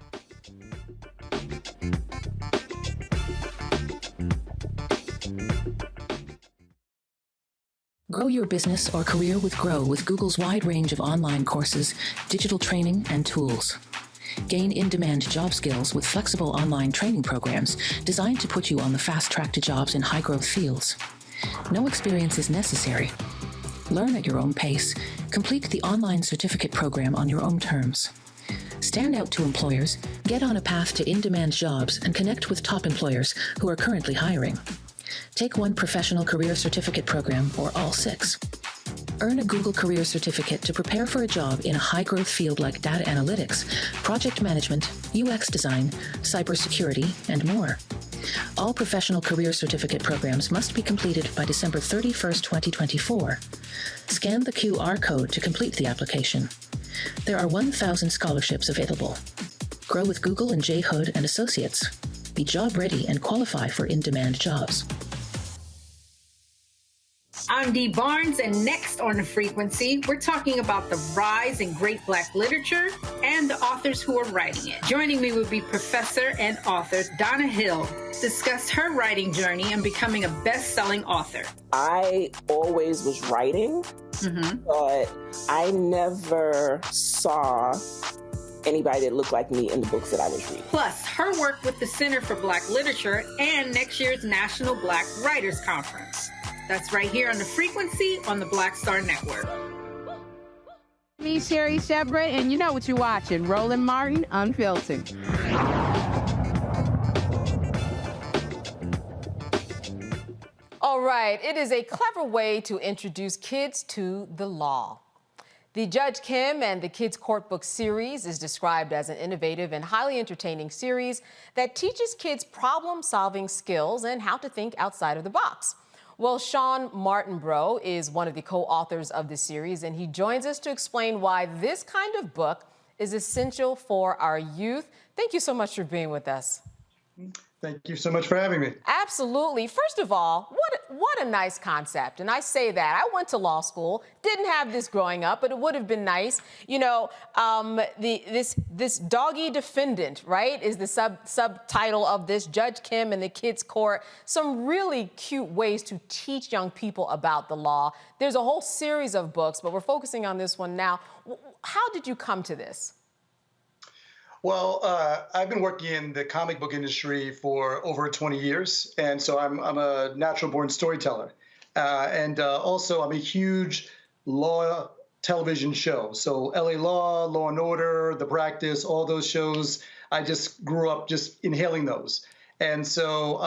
Grow your business or career with Grow with Google's wide range of online courses, digital training, and tools. Gain in-demand job skills with flexible online training programs designed to put you on the fast track to jobs in high-growth fields. No experience is necessary. Learn at your own pace. Complete the online certificate program on your own terms. Stand out to employers, get on a path to in-demand jobs, and connect with top employers who are currently hiring. Take one professional career certificate program or all 6. Earn a Google Career Certificate to prepare for a job in a high-growth field like data analytics, project management, UX design, cybersecurity, and more. All professional career certificate programs must be completed by December 31st, 2024. Scan the QR code to complete the application. There are 1,000 scholarships available. Grow with Google and J. Hood and Associates. Be job ready and qualify for in-demand jobs. I'm Dee Barnes, and next on The Frequency, we're talking about the rise in great Black literature and the authors who are writing it. Joining me will be professor and author Donna Hill, discuss her writing journey and becoming a best-selling author. I always was writing, but I never saw anybody that looked like me in the books that I was reading. Plus, her work with the Center for Black Literature and next year's National Black Writers Conference. That's right here on The Frequency on the Black Star Network. Me, Sherry Shepard, and you know what you're watching, Roland Martin Unfiltered. All right, it is a clever way to introduce kids to the law. The Judge Kim and the Kids Court Book series is described as an innovative and highly entertaining series that teaches kids problem-solving skills and how to think outside of the box. Well, Sean Martinbrough is one of the co-authors of the series, and he joins us to explain why this kind of book is essential for our youth. Thank you so much for being with us. Thank you so much for having me. Absolutely. First of all, what a nice concept. And I say that. I went to law school, didn't have this growing up, but it would have been nice. You know, this doggy defendant, right, is the subtitle of this, Judge Kim and the Kids Court. Some really cute ways to teach young people about the law. There's a whole series of books, but we're focusing on this one now. How did you come to this? Well, I've been working in the comic book industry for over 20 years, and so I'm a natural-born storyteller. And also, I'm a huge law television show. So LA Law, Law and Order, The Practice, all those shows, I just grew up just inhaling those. And so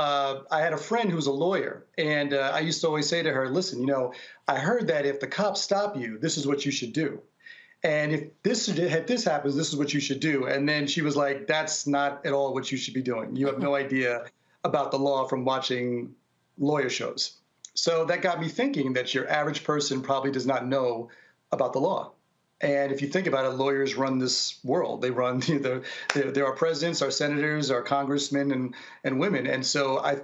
I had a friend who's a lawyer, and I used to always say to her, listen, you know, I heard that if the cops stop you, this is what you should do. And if this happens, this is what you should do. And then she was like, that's not at all what you should be doing. You have no idea about the law from watching lawyer shows. So that got me thinking that your average person probably does not know about the law. And if you think about it, lawyers run this world. They run, there are presidents, our senators, our congressmen, and women. And so I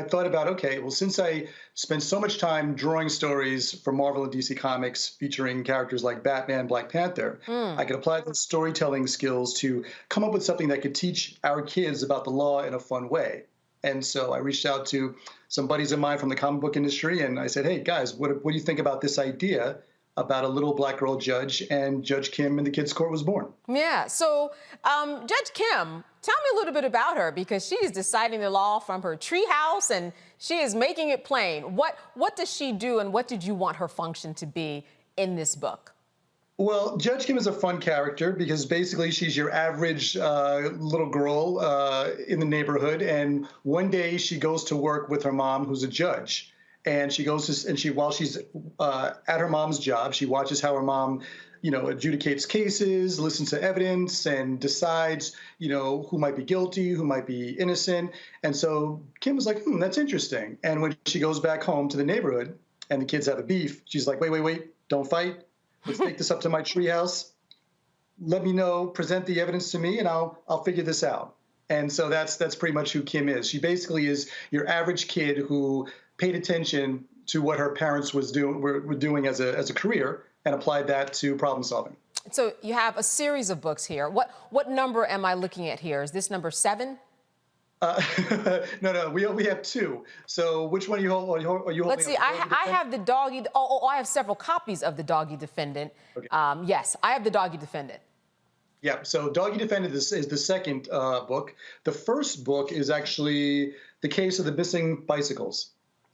thought about, okay, well, since I spent so much time drawing stories for Marvel and DC Comics featuring characters like Batman, Black Panther, I could apply those storytelling skills to come up with something that could teach our kids about the law in a fun way. And so I reached out to some buddies of mine from the comic book industry, and I said, hey, guys, what do you think about this idea about a little black girl judge? And Judge Kim in the Kids Court was born. Yeah, so Judge Kim, tell me a little bit about her, because she's deciding the law from her treehouse and she is making it plain. What does she do, and what did you want her function to be in this book? Well, Judge Kim is a fun character because basically she's your average little girl in the neighborhood. And one day she goes to work with her mom, who's a judge. And she goes to, while she's at her mom's job, she watches how her mom, adjudicates cases, listens to evidence, and decides, who might be guilty, who might be innocent. And so Kim was like, that's interesting. And when she goes back home to the neighborhood and the kids have a beef, she's like, wait, don't fight. Let's take this up to my treehouse. Let me know, present the evidence to me, and I'll figure this out. And so that's pretty much who Kim is. She basically is your average kid who paid attention to what her parents were doing as a career and applied that to problem solving. So you have a series of books here. What number am I looking at here? Is this number 7? No, we have 2. So which one are you holding? Let's see. I have the Doggy. I have several copies of the Doggy Defendant. Okay. Yes, I have the Doggy Defendant. Yeah. So Doggy Defendant is the second book. The first book is actually the case of the missing bicycles.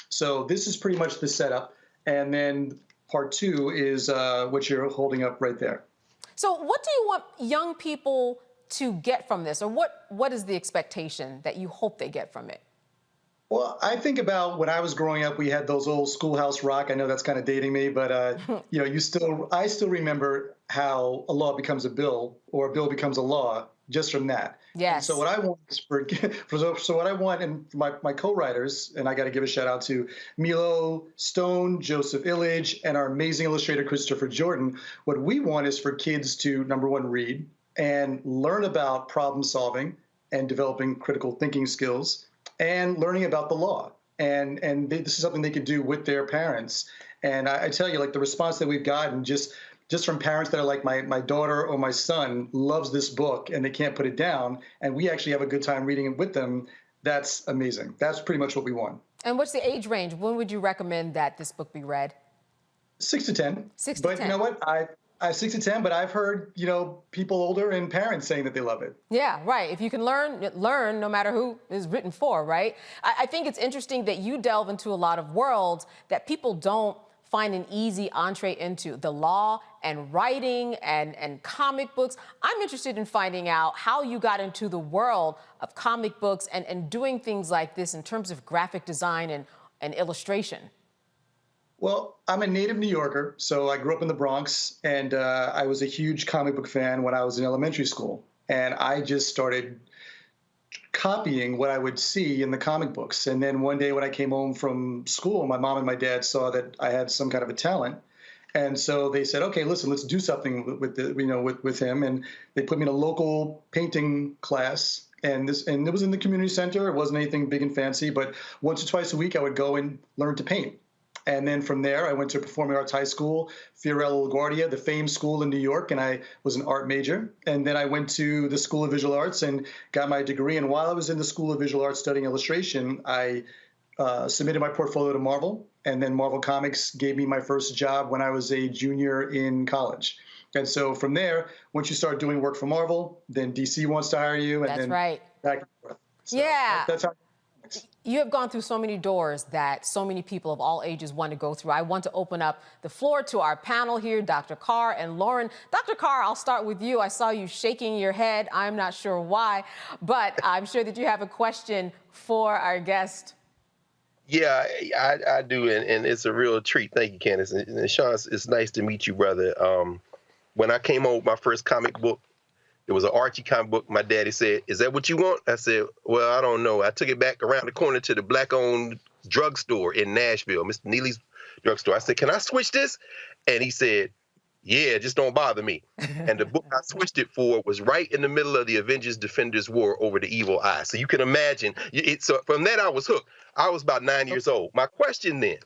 So this is pretty much the setup, and then part 2 is what you're holding up right there. So what do you want young people to get from this, or what is the expectation that you hope they get from it? Well, I think about when I was growing up, we had those old Schoolhouse Rock. I know that's kind of dating me, but I still remember how a law becomes a bill, or a bill becomes a law, just from that. Yes. And so what I want is so what I want, and my co-writers, and I got to give a shout out to Milo Stone, Joseph Illidge, and our amazing illustrator Christopher Jordan. What we want is for kids to, number one, read and learn about problem solving and developing critical thinking skills, and learning about the law. And this is something they could do with their parents. And I tell you, like, the response that we've gotten just from parents that are like, my daughter or my son loves this book and they can't put it down, and we actually have a good time reading it with them. That's amazing. That's pretty much what we want. And what's the age range? When would you recommend that this book be read? 6 to 10. 6 to 10. But you know what? I 6 to 10, but I've heard, people older and parents saying that they love it. Yeah, right. If you can learn no matter who is written for, right? I think it's interesting that you delve into a lot of worlds that people don't find an easy entree into. The law and writing and comic books. I'm interested in finding out how you got into the world of comic books and doing things like this in terms of graphic design and illustration. Well, I'm a native New Yorker, so I grew up in the Bronx, and I was a huge comic book fan when I was in elementary school. And I just started copying what I would see in the comic books. And then one day when I came home from school, my mom and my dad saw that I had some kind of a talent. And so they said, okay, listen, let's do something with him. And they put me in a local painting class. And it was in the community center. It wasn't anything big and fancy, but once or twice a week I would go and learn to paint. And then from there, I went to Performing Arts High School, Fiorello LaGuardia, the famed school in New York, and I was an art major. And then I went to the School of Visual Arts and got my degree. And while I was in the School of Visual Arts studying illustration, I submitted my portfolio to Marvel. And then Marvel Comics gave me my first job when I was a junior in college. And so from there, once you start doing work for Marvel, then DC wants to hire you. And that's then right. Back and forth. So yeah. That's how. You have gone through so many doors that so many people of all ages want to go through. I want to open up the floor to our panel here, Dr. Carr and Lauren. Dr. Carr, I'll start with you. I saw you shaking your head. I'm not sure why, but I'm sure that you have a question for our guest. Yeah, I do, and it's a real treat. Thank you, Candace. And Sean, it's nice to meet you, brother. When I came home with my first comic book, it was an Archie comic book. My daddy said, "Is that what you want?" I said, "Well, I don't know." I took it back around the corner to the black-owned drugstore in Nashville, Mr. Neely's drugstore. I said, "Can I switch this?" And he said, Yeah, just don't bother me. And the book I switched it for was right in the middle of the Avengers Defenders War over the evil eye. So you can imagine, so from that I was hooked. I was about 9 years old. My question then,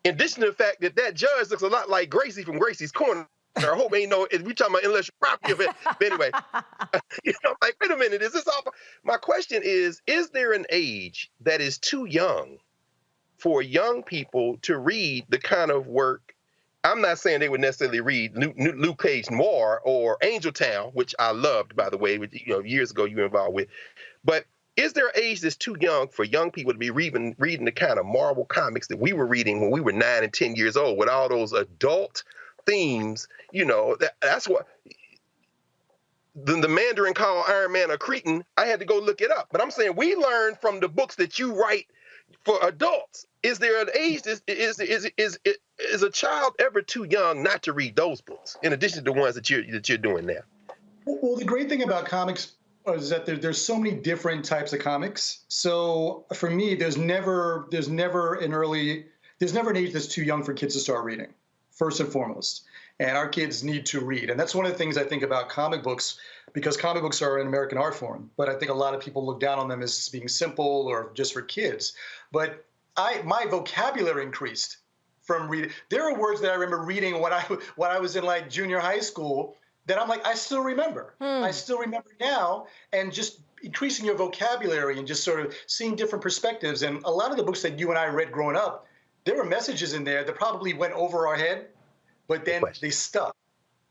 in addition to the fact that that judge looks a lot like Gracie from Gracie's Corner, I hope ain't no, we talking about intellectual property of it. But anyway, I'm like, wait a minute, is this all? My question is there an age that is too young for young people to read the kind of work? I'm not saying they would necessarily read Luke Cage Noir or Angel Town, which I loved, by the way, which, years ago you were involved with. But is there an age that's too young for young people to be reading the kind of Marvel comics that we were reading when we were 9 and 10 years old, with all those adult themes? That's what the Mandarin called Iron Man a cretin. I had to go look it up. But I'm saying we learn from the books that you write for adults. Is there an age? Is a child ever too young not to read those books, in addition to the ones that you're doing now? Well, the great thing about comics is that there's so many different types of comics. So for me, there's never an age that's too young for kids to start reading, first and foremost. And our kids need to read. And that's one of the things I think about comic books, because comic books are an American art form. But I think a lot of people look down on them as being simple or just for kids. But my vocabulary increased from reading. There are words that I remember reading when I was in like junior high school that I'm like, I still remember. I still remember now. And just increasing your vocabulary and just sort of seeing different perspectives. And a lot of the books that you and I read growing up, there were messages in there that probably went over our head, but then they stuck.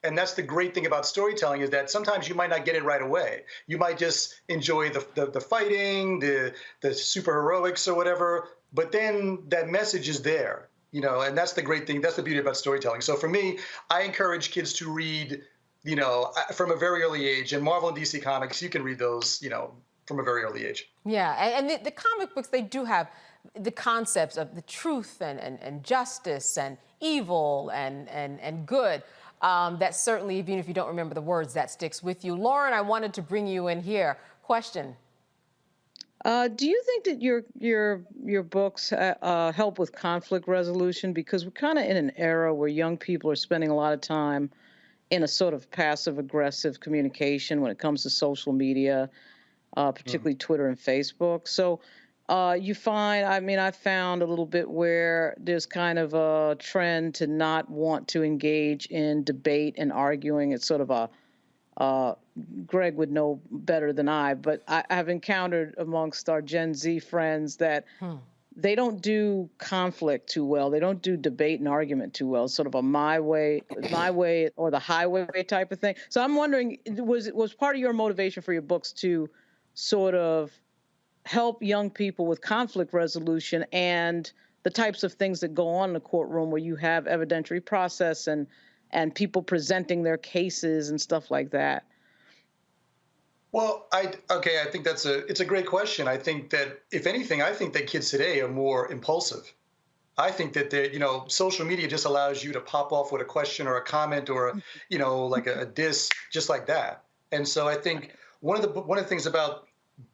And that's the great thing about storytelling, is that sometimes you might not get it right away. You might just enjoy the fighting, the super heroics or whatever, but then that message is there, and that's the great thing. That's the beauty about storytelling. So for me, I encourage kids to read, from a very early age. And Marvel and DC Comics, you can read those, from a very early age. Yeah, and the comic books, they do have the concepts of the truth and justice and evil and good. That certainly, even if you don't remember the words, that sticks with you. Lauren, I wanted to bring you in here. Question. Do you think that your books help with conflict resolution? Because we're kind of in an era where young people are spending a lot of time in a sort of passive-aggressive communication when it comes to social media, particularly Twitter and Facebook. So you find, I found a little bit where there's kind of a trend to not want to engage in debate and arguing. It's sort of Greg would know better than I, but I've encountered amongst our Gen Z friends that they don't do conflict too well. They don't do debate and argument too well. It's sort of a my way or the highway type of thing. So I'm wondering, was part of your motivation for your books to sort of help young people with conflict resolution and the types of things that go on in the courtroom where you have evidentiary process and people presenting their cases and stuff like that? Well, I think it's a great question. I think that, if anything, I think that kids today are more impulsive. I think that social media just allows you to pop off with a question or a comment or like a diss, just like that. And so I think one of the things about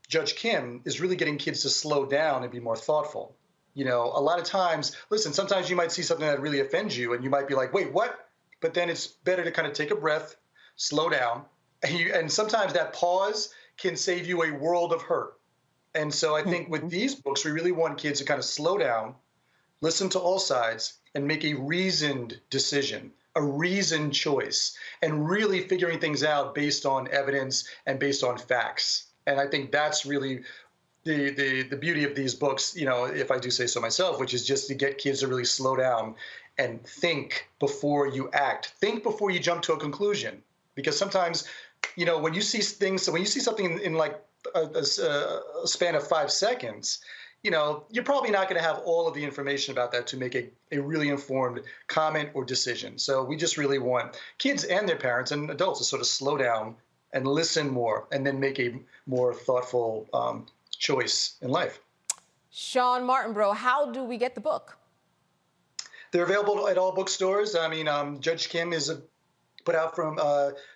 Judge Kim is really getting kids to slow down and be more thoughtful. A lot of times, listen, sometimes you might see something that really offends you and you might be like, wait, what? But then it's better to kind of take a breath, slow down. And sometimes that pause can save you a world of hurt. And so I think with these books, we really want kids to kind of slow down, listen to all sides, and make a reasoned decision, a reasoned choice, and really figuring things out based on evidence and based on facts. And I think that's really the beauty of these books, if I do say so myself, which is just to get kids to really slow down and think before you act. Think before you jump to a conclusion. Because sometimes, when you see something in like a span of 5 seconds, you're probably not going to have all of the information about that to make a really informed comment or decision. So we just really want kids and their parents and adults to sort of slow down and listen more, and then make a more thoughtful choice in life. Sean Martinborough, how do we get the book? They're available at all bookstores. Judge Kim is put out from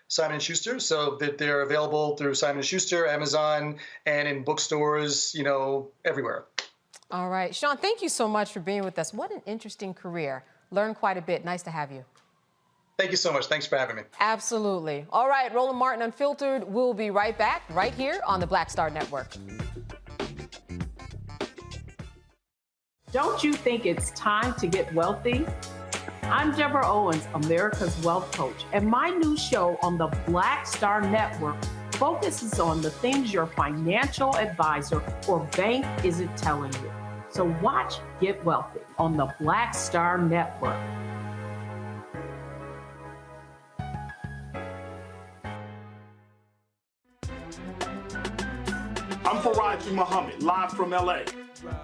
Simon & Schuster, so that they're available through Simon & Schuster, Amazon, and in bookstores, everywhere. All right. Sean, thank you so much for being with us. What an interesting career. Learned quite a bit. Nice to have you. Thank you so much. Thanks for having me. Absolutely. All right, Roland Martin Unfiltered. We'll be right back right here on the Black Star Network. Don't you think it's time to get wealthy? I'm Deborah Owens, America's Wealth Coach, and my new show on the Black Star Network focuses on the things your financial advisor or bank isn't telling you. So watch Get Wealthy on the Black Star Network. I'm Faraji Muhammad, live from LA.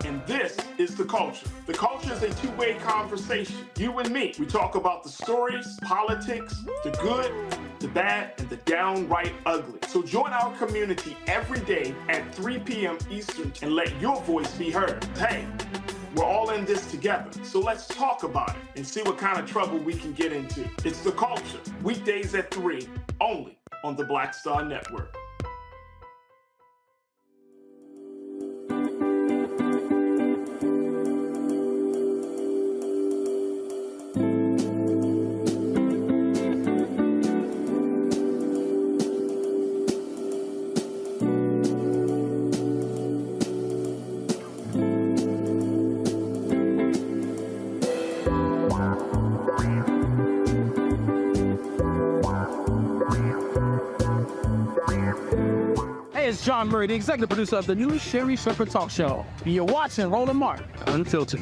And this is The Culture. The Culture is a two-way conversation. You and me. We talk about the stories, politics, the good, the bad, and the downright ugly. So join our community every day at 3 p.m. Eastern and let your voice be heard. Hey, we're all in this together. So let's talk about it and see what kind of trouble we can get into. It's The Culture. Weekdays at 3, only on the Black Star Network. It's John Murray, the executive producer of the new Sherry Shepherd Talk Show. You're watching Roland Martin Unfiltered.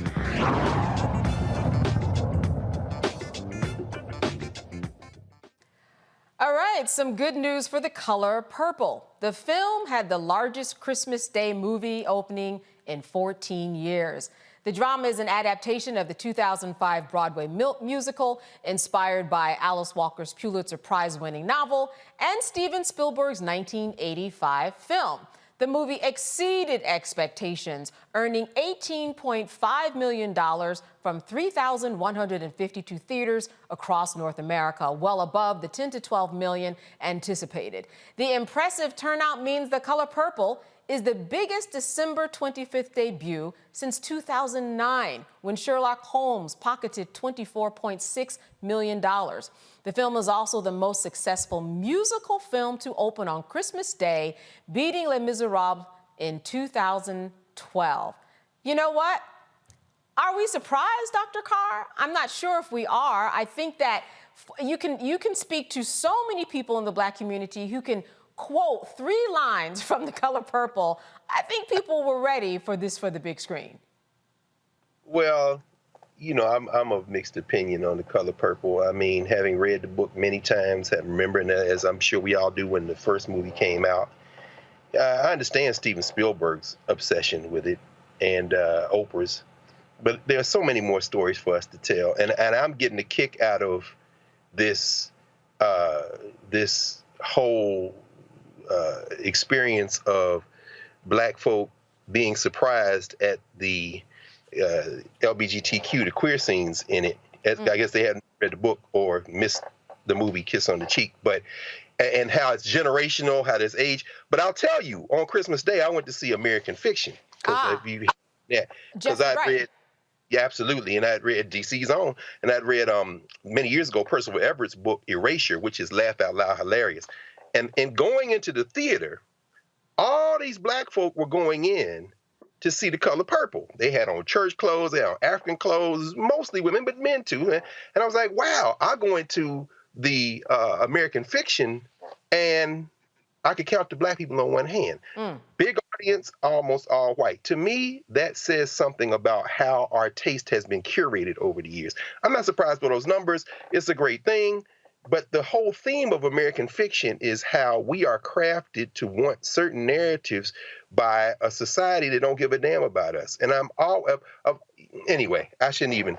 All right, some good news for The Color Purple. The film had the largest Christmas Day movie opening in 14 years. The drama is an adaptation of the 2005 Broadway musical inspired by Alice Walker's Pulitzer Prize-winning novel and Steven Spielberg's 1985 film. The movie exceeded expectations, earning $18.5 million from 3,152 theaters across North America, well above the 10 to 12 million anticipated. The impressive turnout means The Color Purple is the biggest December 25th debut since 2009, when Sherlock Holmes pocketed $24.6 million. The film is also the most successful musical film to open on Christmas Day, beating Les Miserables in 2012. You know what? Are we surprised, Dr. Carr? I'm not sure if we are. I think that you can speak to so many people in the Black community who can quote 3 lines from The Color Purple. I think people were ready for this for the big screen. Well, you know, I'm of mixed opinion on The Color Purple. I mean, having read the book many times, remembering that, as I'm sure we all do when the first movie came out, I understand Steven Spielberg's obsession with it and Oprah's, but there are so many more stories for us to tell. And I'm getting a kick out of this this whole experience of Black folk being surprised at the LGBTQ, the queer scenes in it. I guess they hadn't read the book or missed the movie Kiss on the Cheek, and how it's generational, how there's age. But I'll tell you, on Christmas Day, I went to see American Fiction. Because I'd read, yeah, absolutely, and I'd read DC's Own, and I'd read many years ago Percival Everett's book Erasure, which is laugh out loud hilarious. And going into the theater, all these Black folk were going in to see The Color Purple. They had on church clothes, they had on African clothes, mostly women, but men too. And I was like, wow, I go into the American Fiction and I could count the Black people on one hand. Big audience, almost all white. To me, that says something about how our taste has been curated over the years. I'm not surprised by those numbers. It's a great thing. But the whole theme of American Fiction is how we are crafted to want certain narratives by a society that don't give a damn about us. And I'm all anyway, I shouldn't even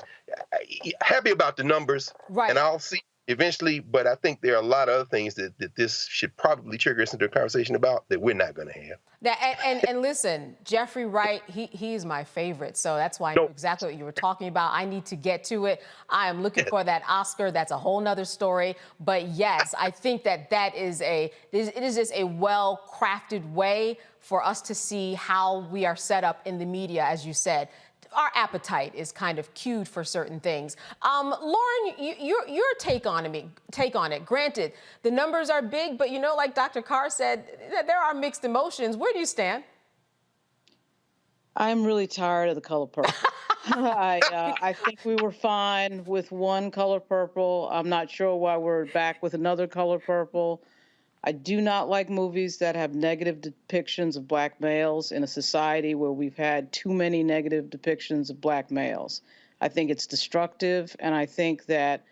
happy about the numbers. Right. And I'll see eventually, but I think there are a lot of other things that this should probably trigger us into a conversation about that we're not going to have. And listen, Jeffrey Wright, he's my favorite, so that's why I know exactly what you were talking about. I need to get to it. I am looking for that Oscar. That's a whole nother story. But yes, I think it is just a well-crafted way for us to see how we are set up in the media, as you said, our appetite is kind of cued for certain things. Lauren, your take on it. Granted, the numbers are big, but like Dr. Carr said, there are mixed emotions. Where do you stand? I'm really tired of the color purple. I think we were fine with one color purple. I'm not sure why we're back with another color purple. I do not like movies that have negative depictions of black males in a society where we've had too many negative depictions of black males. I think it's destructive, and I think that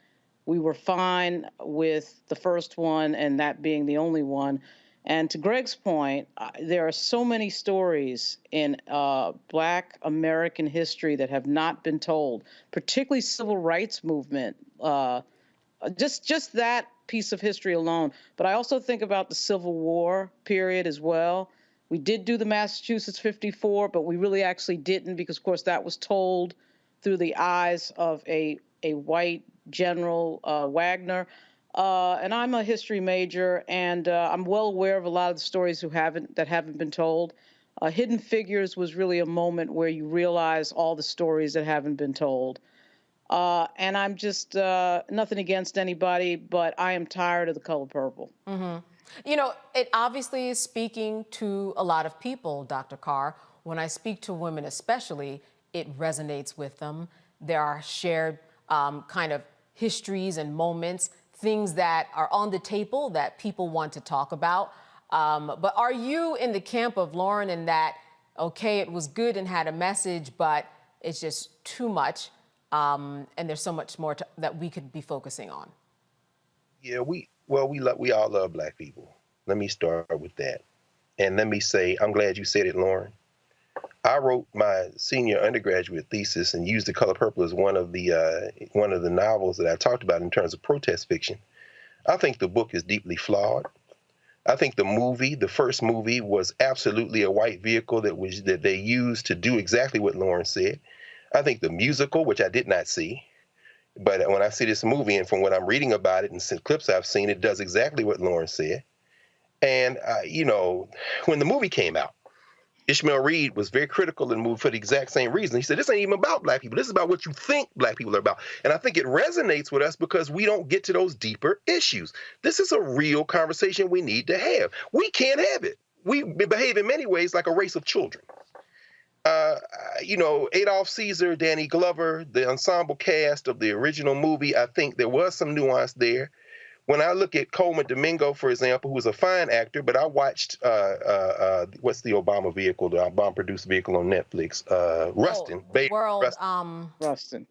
we were fine with the first one and that being the only one. And to Greg's point, there are so many stories in Black American history that have not been told, particularly civil rights movement, just that piece of history alone. But I also think about the Civil War period as well. We did do the Massachusetts 54, but we really actually didn't because, of course, that was told through the eyes of a white general, Wagner. And I'm a history major, and I'm well aware of a lot of the stories that haven't been told. Hidden Figures was really a moment where you realize all the stories that haven't been told. And I'm just nothing against anybody, but I am tired of the color purple. Mm-hmm. It obviously is speaking to a lot of people, Dr. Carr. When I speak to women especially, it resonates with them. There are shared kind of histories and moments, things that are on the table that people want to talk about. But are you in the camp of Lauren in that, okay, it was good and had a message, but it's just too much, and there's so much more that we could be focusing on? Yeah, we all love black people. Let me start with that. And let me say, I'm glad you said it, Lauren. I wrote my senior undergraduate thesis and used The Color Purple as one of the novels that I talked about in terms of protest fiction. I think the book is deeply flawed. I think the first movie, was absolutely a white vehicle that they used to do exactly what Lauren said. I think the musical, which I did not see, but when I see this movie and from what I'm reading about it and some clips I've seen, it does exactly what Lauren said. And when the movie came out, Ishmael Reed was very critical of the movie for the exact same reason. He said, this ain't even about black people. This is about what you think black people are about. And I think it resonates with us because we don't get to those deeper issues. This is a real conversation we need to have. We can't have it. We behave in many ways like a race of children. Adolph Caesar, Danny Glover, the ensemble cast of the original movie, I think there was some nuance there. When I look at Coleman Domingo, for example, who's a fine actor, but I watched, what's the Obama vehicle, the Obama-produced vehicle on Netflix? Rustin. Rustin.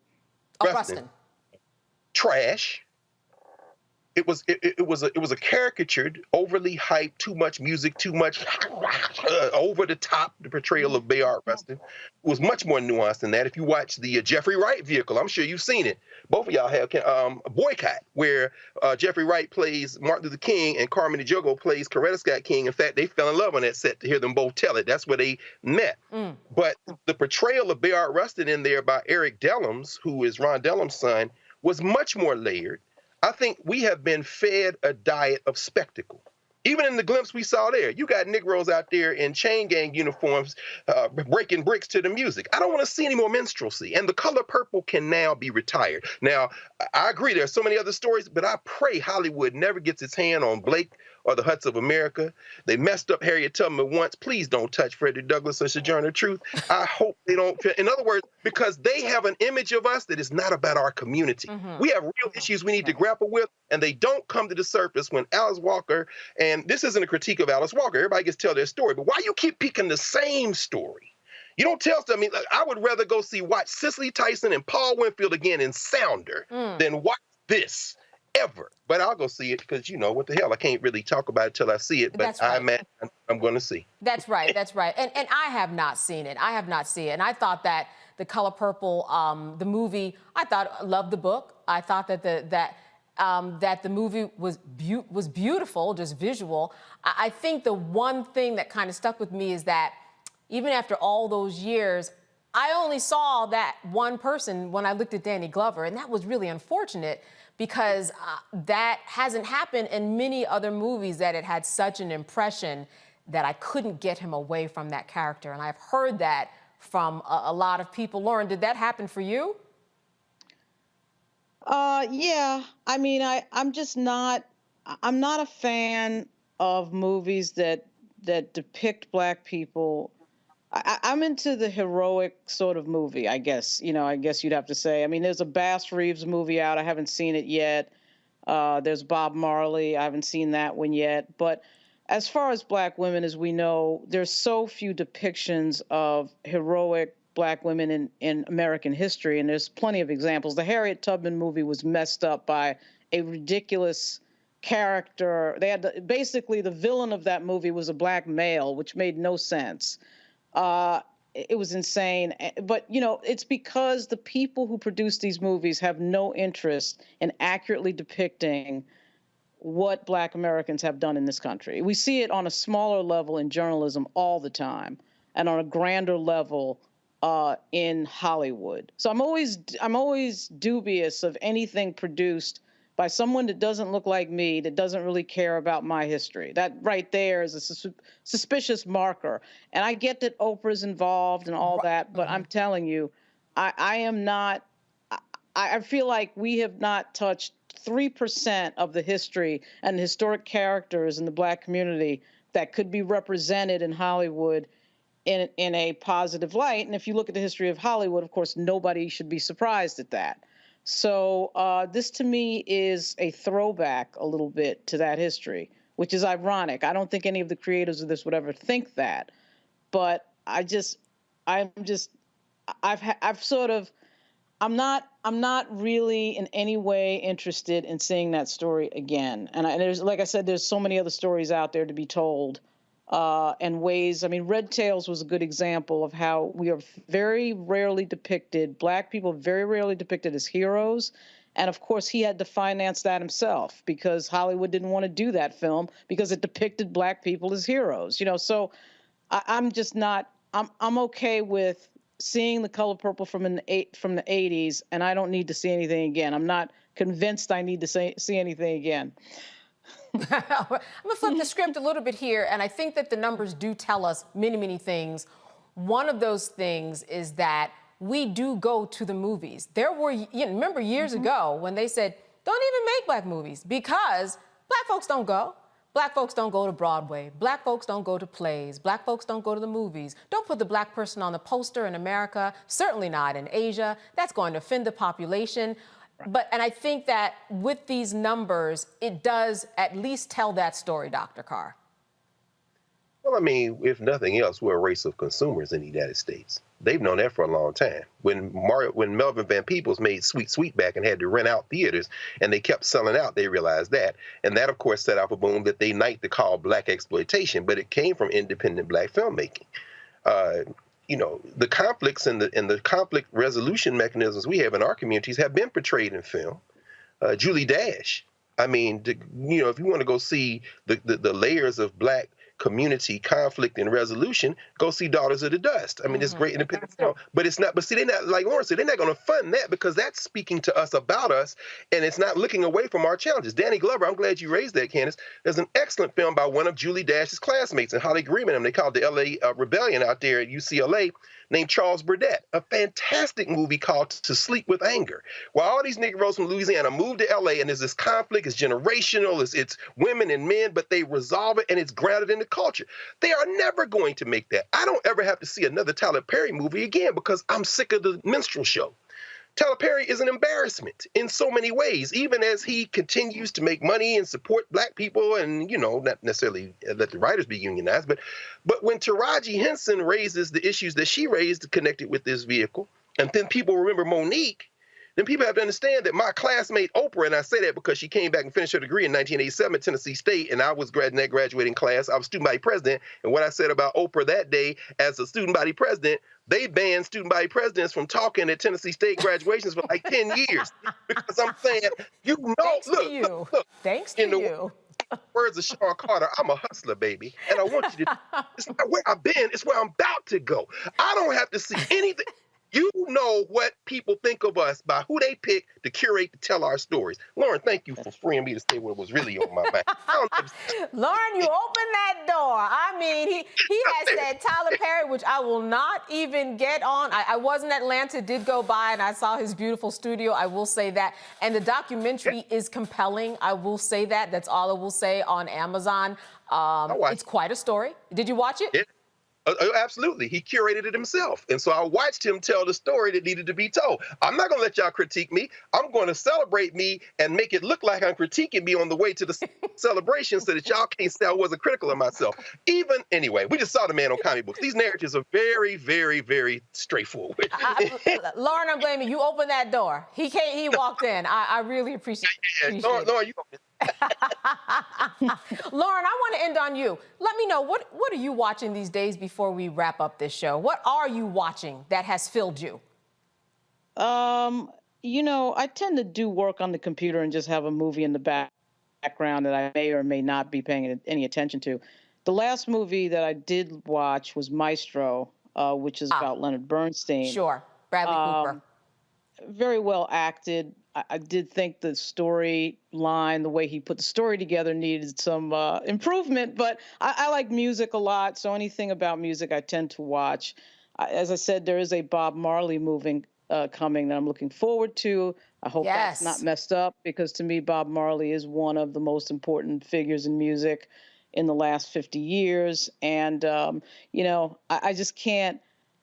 Rustin. Trash. It was a caricatured, overly hyped, too much music, too much over the top. The portrayal of Bayard Rustin was much more nuanced than that. If you watch the Jeffrey Wright vehicle, I'm sure you've seen it. Both of y'all have Boycott, where Jeffrey Wright plays Martin Luther King and Carmen Ejogo plays Coretta Scott King. In fact, they fell in love on that set to hear them both tell it. That's where they met. But the portrayal of Bayard Rustin in there by Eric Dellums, who is Ron Dellums' son, was much more layered. I think we have been fed a diet of spectacle. Even in the glimpse we saw there, you got Negroes out there in chain gang uniforms breaking bricks to the music. I don't want to see any more minstrelsy. And The Color Purple can now be retired. Now, I agree there are so many other stories, but I pray Hollywood never gets its hand on Blake or the Huts of America. They messed up Harriet Tubman once. Please don't touch Frederick Douglass or Sojourner Truth. I hope they don't. In other words, because they have an image of us that is not about our community. We have real issues we need to grapple with, and they don't come to the surface when Alice Walker, and this isn't a critique of Alice Walker, everybody gets to tell their story, but why you keep picking the same story? You don't tell us. I mean, I would rather watch Cicely Tyson and Paul Winfield again in Sounder than watch this. Ever. But I'll go see it because, what the hell, I can't really talk about it till I see it, but I imagine I'm going to see. That's right. And I have not seen it. And I thought that The Color Purple, the movie, loved the book. I thought that the movie was beautiful, just visual. I think the one thing that kind of stuck with me is that even after all those years, I only saw that one person when I looked at Danny Glover, and that was really unfortunate because that hasn't happened in many other movies that it had such an impression that I couldn't get him away from that character. And I've heard that from a lot of people. Lauren, did that happen for you? Yeah. I mean, I'm not a fan of movies that depict Black people. I'm into the heroic sort of movie, I guess. I guess you'd have to say. I mean, there's a Bass Reeves movie out. I haven't seen it yet. There's Bob Marley. I haven't seen that one yet. But as far as Black women, as we know, there's so few depictions of heroic Black women in American history, and there's plenty of examples. The Harriet Tubman movie was messed up by a ridiculous character. Basically, the villain of that movie was a Black male, which made no sense. It was insane. But, it's because the people who produce these movies have no interest in accurately depicting what Black Americans have done in this country. We see it on a smaller level in journalism all the time, and on a grander level in Hollywood. So I'm always dubious of anything produced by someone that doesn't look like me, that doesn't really care about my history. That right there is a suspicious marker. And I get that Oprah's involved and all that, but I'm telling you, I feel like we have not touched 3% of the history and historic characters in the Black community that could be represented in Hollywood in a positive light. And if you look at the history of Hollywood, of course, nobody should be surprised at that. So this to me is a throwback a little bit to that history, which is ironic. I don't think any of the creators of this would ever think that, but I'm not really in any way interested in seeing that story again. And there's, like I said, there's so many other stories out there to be told. And ways, I mean, Red Tails was a good example of how we are very rarely depicted, Black people very rarely depicted as heroes. And of course, he had to finance that himself because Hollywood didn't want to do that film because it depicted Black people as heroes. So I'm just not, I'm okay with seeing The Color Purple from the 80s, and I don't need to see anything again. I'm not convinced I need to see anything again. I'm going to flip the script a little bit here, and I think that the numbers do tell us many, many things. One of those things is that we do go to the movies. There were, remember years ago when they said, don't even make Black movies because Black folks don't go. Black folks don't go to Broadway. Black folks don't go to plays. Black folks don't go to the movies. Don't put the Black person on the poster in America, certainly not in Asia. That's going to offend the population. And I think that with these numbers, it does at least tell that story, Dr. Carr. Well, I mean, if nothing else, we're a race of consumers in the United States. They've known that for a long time. When Melvin Van Peebles made Sweet Sweetback and had to rent out theaters, and they kept selling out, they realized that. And that, of course, set off a boom that they like to call Black exploitation, but it came from independent Black filmmaking. The conflicts and the conflict resolution mechanisms we have in our communities have been portrayed in film. Julie Dash. I mean, if you want to go see the layers of Black community conflict and resolution, go see Daughters of the Dust. I mean, it's great independent film, but it's not. But see, they're not, like Lauren said, they're not going to fund that because that's speaking to us about us, and it's not looking away from our challenges. Danny Glover, I'm glad you raised that, Candace. There's an excellent film by one of Julie Dash's classmates and Holly Greenman. They called the L.A. Rebellion out there at UCLA. Named Charles Burdette, a fantastic movie called To Sleep with Anger, where all these Negroes from Louisiana moved to LA and there's this conflict, it's generational, it's women and men, but they resolve it and it's grounded in the culture. They are never going to make that. I don't ever have to see another Tyler Perry movie again because I'm sick of the minstrel show. Tyler Perry is an embarrassment in so many ways, even as he continues to make money and support Black people and, not necessarily let the writers be unionized. But when Taraji Henson raises the issues that she raised connected with this vehicle, and then people remember Monique, then people have to understand that my classmate Oprah, and I say that because she came back and finished her degree in 1987 at Tennessee State, and I was in that graduating class. I was student body president, and what I said about Oprah that day as a student body president, they banned student body presidents from talking at Tennessee State graduations for like 10 years. Because I'm saying, look. Thanks to you. Words of Sean Carter, I'm a hustler, baby. And I want you to, it's not where I've been, it's where I'm about to go. I don't have to see anything. You know what people think of us by who they pick to curate to tell our stories. Lauren, thank you for freeing me to say what was really on my mind. Lauren, you opened that door. I mean, he has that Tyler Perry, which I will not even get on. I was in Atlanta, did go by, and I saw his beautiful studio. I will say that. And the documentary is compelling. I will say that. That's all I will say on Amazon. It's quite a story. Did you watch it? Yeah. Absolutely. He curated it himself. And so I watched him tell the story that needed to be told. I'm not going to let y'all critique me. I'm going to celebrate me and make it look like I'm critiquing me on the way to the celebration so that y'all can't say I wasn't critical of myself. Anyway, we just saw the man on comic books. These narratives are very, very, very straightforward. Lauren, I'm blaming you. Opened that door. He walked in. I really appreciate it. Lauren, you Lauren, I want to end on you. Let me know, what are you watching these days before we wrap up this show? What are you watching that has filled you? You know, I tend to do work on the computer and just have a movie in the background that I may or may not be paying any attention to. The last movie that I did watch was Maestro, which is about Leonard Bernstein. Sure, Bradley Cooper. Very well acted. I did think the storyline, the way he put the story together, needed some improvement, but I like music a lot, so anything about music I tend to watch. As I said, there is a Bob Marley movie coming that I'm looking forward to. I hope that's not messed up, because to me, Bob Marley is one of the most important figures in music in the last 50 years. And, you know, I just can't.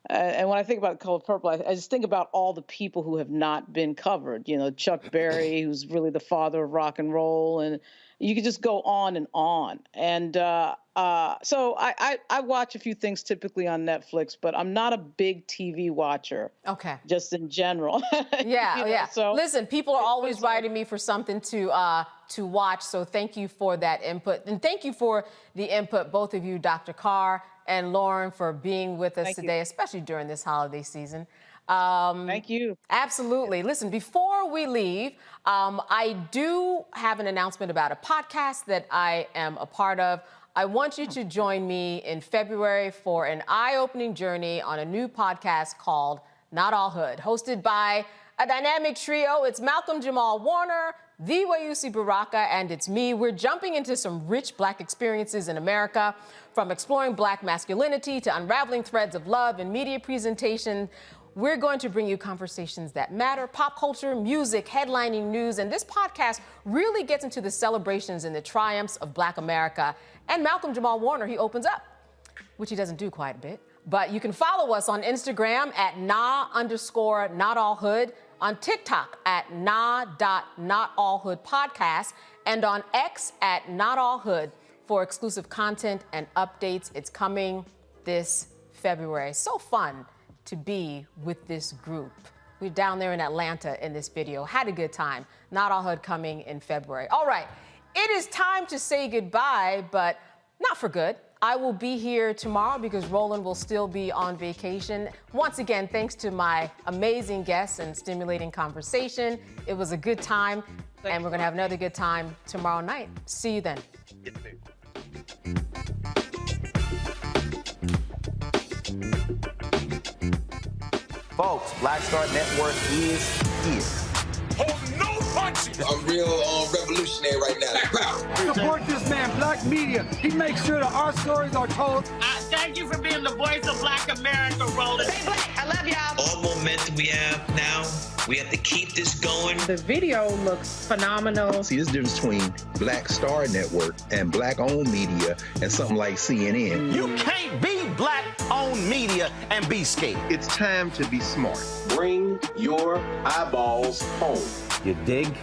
And when I think about Color Purple, I just think about all the people who have not been covered. You know, Chuck Berry, who's really the father of rock and roll, and you could just go on and on. And so I watch a few things typically on Netflix, but I'm not a big TV watcher. Okay. Just in general. Yeah. So listen, people are always writing me for something to watch. So thank you for that input, and thank you for the input, both of you, Dr. Carr and Lauren, for being with us today, especially during this holiday season. Thank you. Absolutely. Listen, before we leave, I do have an announcement about a podcast that I am a part of. I want you to join me in February for an eye-opening journey on a new podcast called Not All Hood, hosted by a dynamic trio. It's Malcolm Jamal Warner, the Wayusi Baraka, and it's me. We're jumping into some rich Black experiences in America, from exploring Black masculinity to unraveling threads of love and media presentation. We're going to bring you conversations that matter, pop culture, music, headlining news, and this podcast really gets into the celebrations and the triumphs of Black America. And Malcolm Jamal Warner, he opens up, which he doesn't do quite a bit. But you can follow us on Instagram at nah_notallhood, on TikTok at nah.notallhoodpodcast, and on X at notallhood for exclusive content and updates. It's coming this February. So fun to be with this group. We're down there in Atlanta in this video. Had a good time. Not All Hood coming in February. All right, it is time to say goodbye, but not for good. I will be here tomorrow because Roland will still be on vacation. Once again, thanks to my amazing guests and stimulating conversation. It was a good time, and we're gonna have another good time tomorrow night. See you then. Folks, Black Star Network is here. Hold no punches! I'm real revolutionary right now. Support this man, Black Media. He makes sure that our stories are told. Thank you for being the voice of Black America, Roland. Stay Black. I love y'all. All momentum we have now, we have to keep this going. The video looks phenomenal. See, there's a difference between Black Star Network and Black-owned media and something like CNN. You can't be Black-owned media and be scared. It's time to be smart. Bring your eyeballs home. You dig?